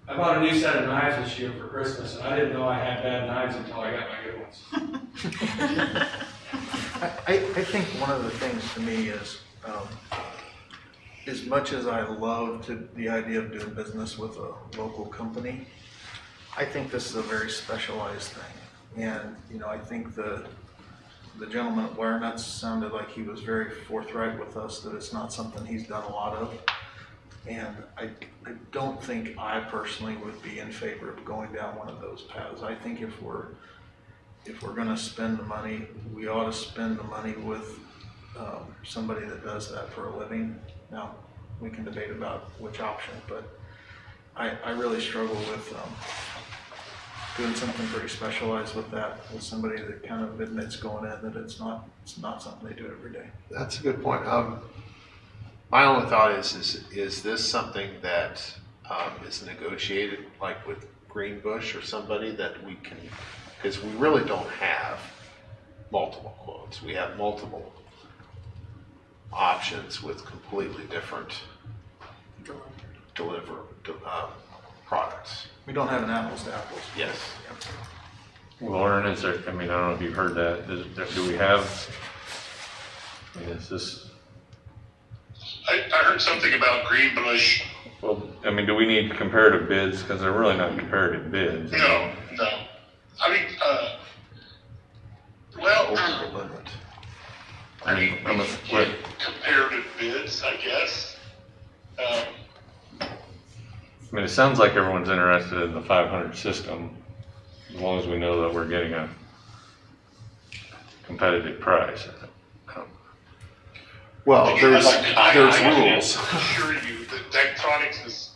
I bought a new set of knives this year for Christmas, and I didn't know I had bad knives until I got my good ones. I think one of the things to me is, as much as I love the idea of doing business with a local company, I think this is a very specialized thing. And, I think the gentleman at Wirenuts sounded like he was very forthright with us that it's not something he's done a lot of. And I don't think I personally would be in favor of going down one of those paths. I think if we're gonna spend the money, we ought to spend the money with somebody that does that for a living. Now, we can debate about which option, but I really struggle with doing something pretty specialized with that, with somebody that kind of admits going in that it's not something they do every day. That's a good point. My only thought is this something that is negotiated, like with Greenbush or somebody that we can, because we really don't have multiple quotes. We have multiple options with completely different products. We don't have an apples to apples. Yes. Lauren, is there, I don't know if you've heard that, do we have, is this? I heard something about Greenbush. Well, do we need comparative bids? Because they're really not comparative bids. No. Comparative bids, I guess. It sounds like everyone's interested in the 500 system, as long as we know that we're getting a competitive price. Well, there's rules. I assure you that Daktronics is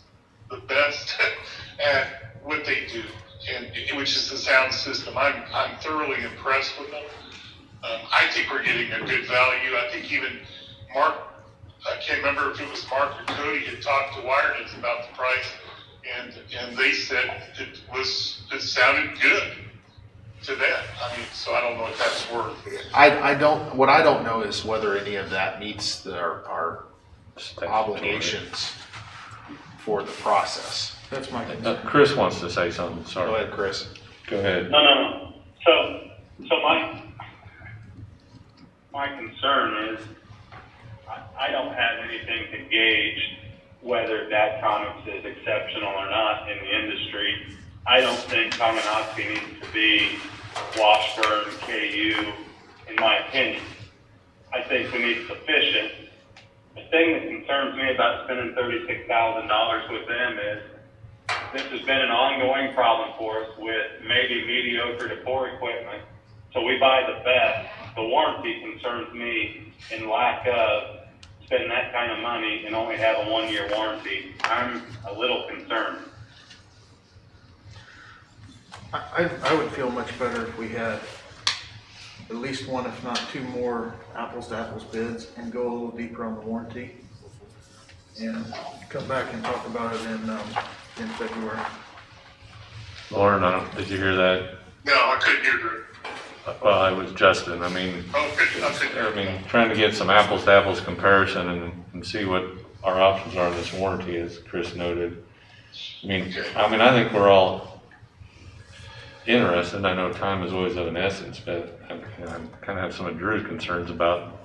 the best at what they do, and which is the sound system. I'm thoroughly impressed with them. I think we're getting a good value. I think even Mark, I can't remember if it was Mark or Cody, had talked to Wirenuts about the price, and they said it sounded good to them. So I don't know what that's worth. What I don't know is whether any of that meets our obligations for the process. That's my Chris wants to say something, sorry. Go ahead, Chris. Go ahead. No. So my concern is I don't have anything to gauge whether Daktronics is exceptional or not in the industry. I don't think Contingency needs to be Washburn, KU, in my opinion. I think we need sufficient. The thing that concerns me about spending $36,000 with them is this has been an ongoing problem for us with maybe mediocre to poor equipment. So we buy the best. The warranty concerns me in lack of spending that kind of money and only have a 1-year warranty. I'm a little concerned. I would feel much better if we had at least one, if not two more apples to apples bids and go a little deeper on the warranty and come back and talk about it in February. Lauren, did you hear that? No, I couldn't hear Drew. Well, it was Justin. I mean, Okay. trying to get some apples to apples comparison and see what our options are in this warranty, as Chris noted. I think we're all interested. I know time is always of an essence, but I kind of have some of Drew's concerns about,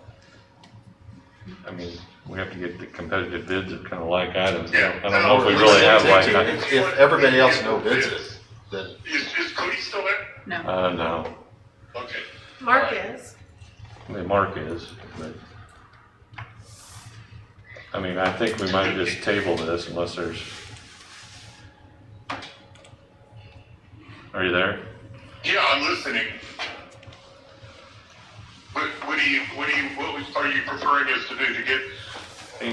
we have to get the competitive bids of kind of like items. I don't know if we really have like items. If everybody else no bids it, then. Is Cody still there? No. Okay. Mark is. Mark is, but, I think we might just table this unless there's. Are you there? Yeah, I'm listening. What are you preferring us to do to get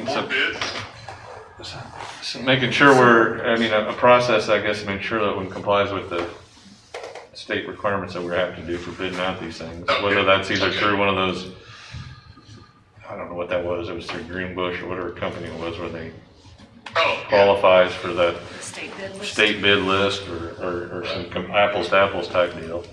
more bids? Making sure a process, I guess, to make sure that one complies with the state requirements that we have to do for bidding out these things. Okay. Whether that's either through one of those, I don't know what that was, it was through Greenbush or whatever company it was where they qualifies for that state bid list or some apples to apples type deal.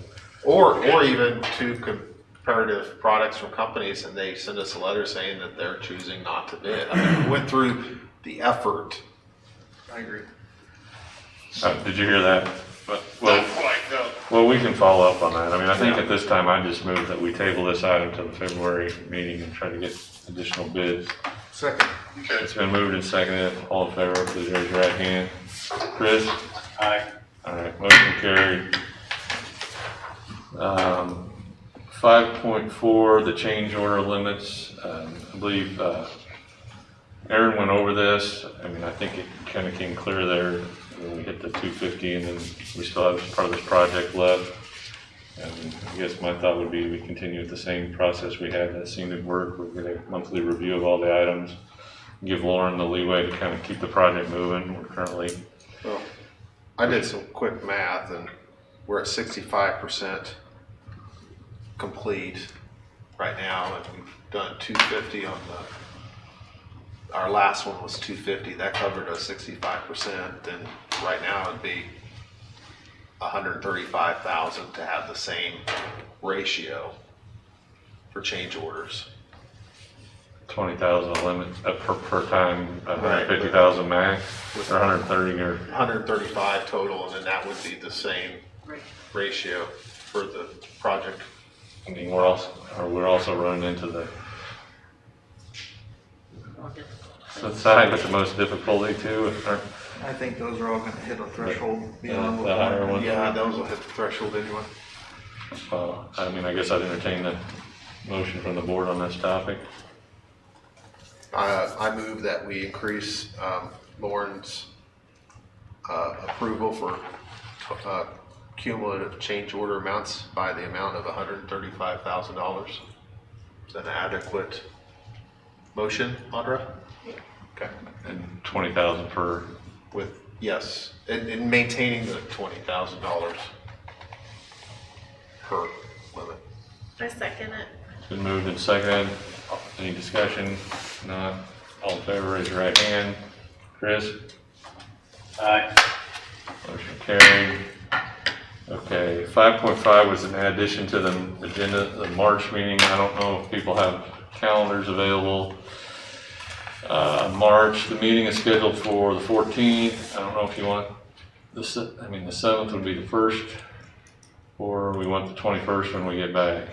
Or even to comparative products from companies and they send us a letter saying that they're choosing not to bid. We went through the effort. I agree. Did you hear that? Not quite, no. Well, we can follow up on that. I think at this time, I just move that we table this item to the February meeting and try to get additional bids. Second. Okay. It's been moved and seconded. All in favor, please raise your right hand. Chris? Aye. All right, motion carried. 5.4, the change order limits. I believe Aaron went over this. I think it kind of came clear there when we hit the 250 and then we still have part of this project left. And I guess my thought would be we continue with the same process we had. That seemed to work. We're going to monthly review of all the items. Give Lauren the leeway to kind of keep the project moving. We're currently. Well, I did some quick math and we're at 65% complete right now, and we've done 250 on our last one was 250. That covered us 65%, and right now it'd be 135,000 to have the same ratio for change orders. 20,000 limit per time, 150,000 max, or 130 or 135 total, and then that would be the same ratio for the project. we're also running into the side with the most difficulty too. I think those are all gonna hit a threshold beyond The what. higher one. Yeah, those will hit the threshold anyway. I guess I'd entertain the motion from the board on this topic. I move that we increase Lauren's approval for cumulative change order amounts by the amount of $135,000. Is that an adequate motion, Audra? Okay. And 20,000 per. Yes, and maintaining the $20,000 per limit. I second it. It's been moved and seconded. Any discussion? Not. All in favor, raise your right hand. Chris? Aye. Motion carried. Okay, 5.5 was an addition to the agenda, the March meeting. I don't know if people have calendars available. March, the meeting is scheduled for the 14th. I don't know if you want the 7th would be the first, or we want the 21st when we get back.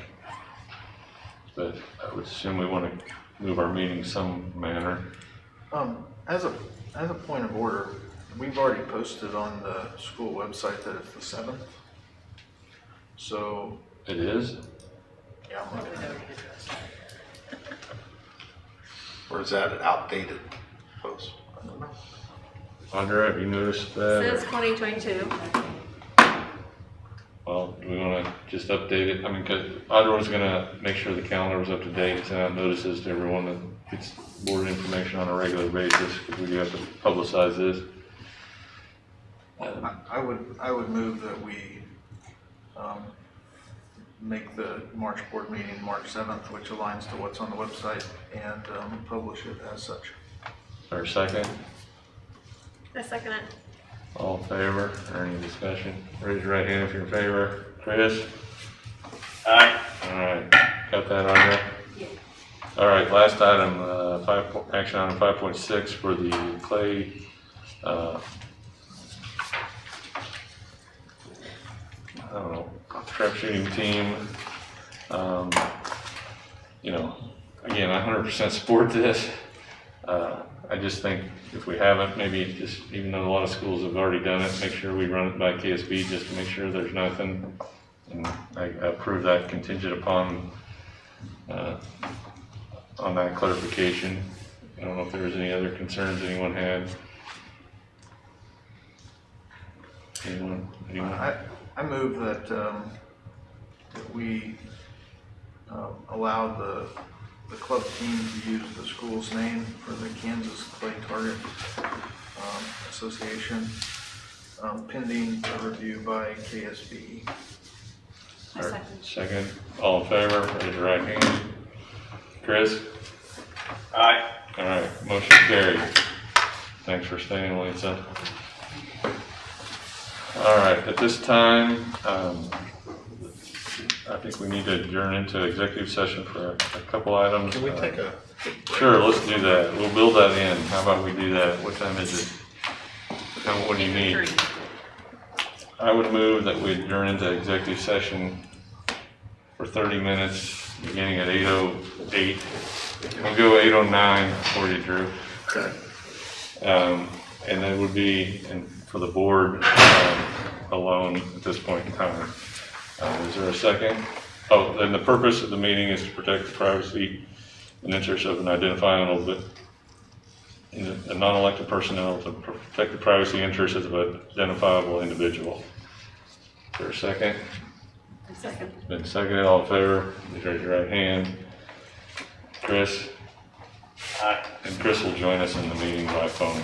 But I would assume we want to move our meeting some manner. As a point of order, we've already posted on the school website that it's the 7th. So. It is? Yeah. Or is that an outdated post? I don't know. Andrea, have you noticed that? It says 2022. Well, do we want to just update it? Because Audra was going to make sure the calendar was up to date and send out notices to everyone that gets board information on a regular basis, because we do have to publicize this. I would move that we make the March board meeting March 7th, which aligns to what's on the website, and publish it as such. Or second? I second it. All in favor, or any discussion? Raise your right hand if you're in favor. Chris? Aye. All right, got that on there? Yeah. All right, last item, action item 5.6 for the clay, I don't know, trap shooting team. You know, again, I 100% support this. I just think if we haven't, maybe just, even though a lot of schools have already done it, make sure we run it by KSB just to make sure there's nothing. And I approve that contingent upon, on that clarification. I don't know if there was any other concerns anyone had. Anyone? I move that we allow the club team to use the school's name for the Kansas Clay Target Association, pending a review by KSB. I second. Second, all in favor, raise your right hand. Chris? Aye. All right, motion carried. Thanks for staying, Lisa. All right, at this time, I think we need to adjourn into executive session for a couple items. Can we take a? Sure, let's do that. We'll build that in. How about we do that? What time is it? What do you need? I would move that we adjourn into executive session for 30 minutes, beginning at 8:08. We'll go 8:09 for you, Drew. Okay. And that would be for the board alone at this point in time. Is there a second? Oh, then the purpose of the meeting is to protect the privacy and interests of an identifiable, a non-elected personnel, to protect the privacy interests of an identifiable individual. Is there a second? Second. Been seconded, all in favor, please raise your right hand. Chris? Aye. And Chris will join us in the meeting by phone.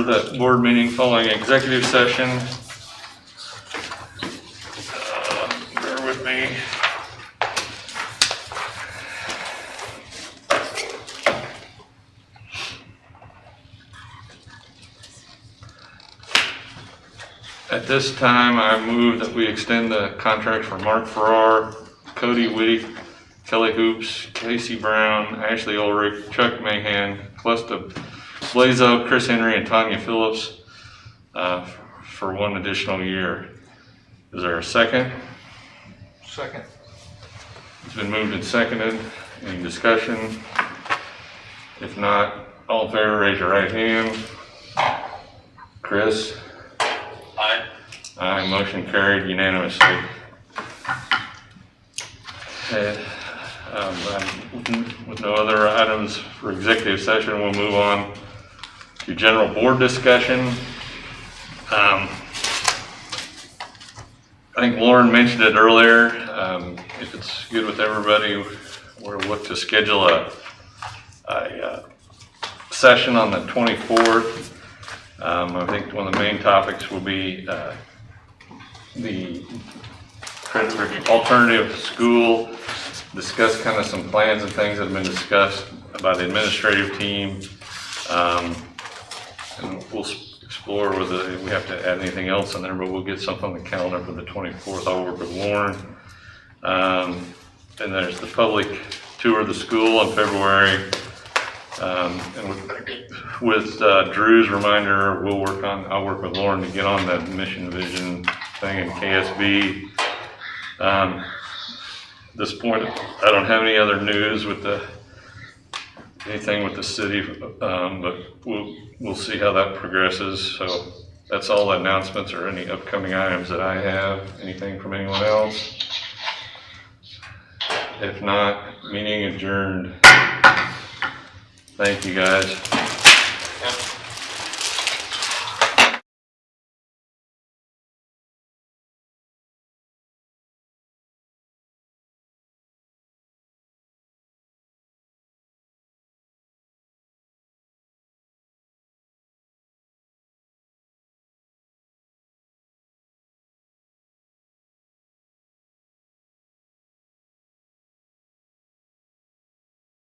order the board meeting following executive session. Bear with me. At this time, I move that we extend the contract for Mark Farrar, Cody Whitty, Kelly Hoops, Casey Brown, Ashley Ulrich, Chuck Mahan, Calista Blazo, Chris Henry, and Tanya Phillips for one additional year. Is there a second? Second. It's been moved and seconded. Any discussion? If not, all in favor, raise your right hand. Chris? Aye. Aye, motion carried unanimously. With no other items for executive session, we'll move on to general board discussion. I think Lauren mentioned it earlier. If it's good with everybody, we'll look to schedule a session on the 24th. I think one of the main topics will be the alternative school, discuss kind of some plans and things that have been discussed by the administrative team. And we'll explore whether we have to add anything else in there, but we'll get something on the calendar for the 24th. I'll work with Lauren. And there's the public tour of the school in February. And with Drew's reminder, I'll work with Lauren to get on that mission vision thing in KSB. At this point, I don't have any other news with anything with the city, but we'll see how that progresses. So that's all the announcements or any upcoming items that I have. Anything from anyone else? If not, meeting adjourned. Thank you, guys.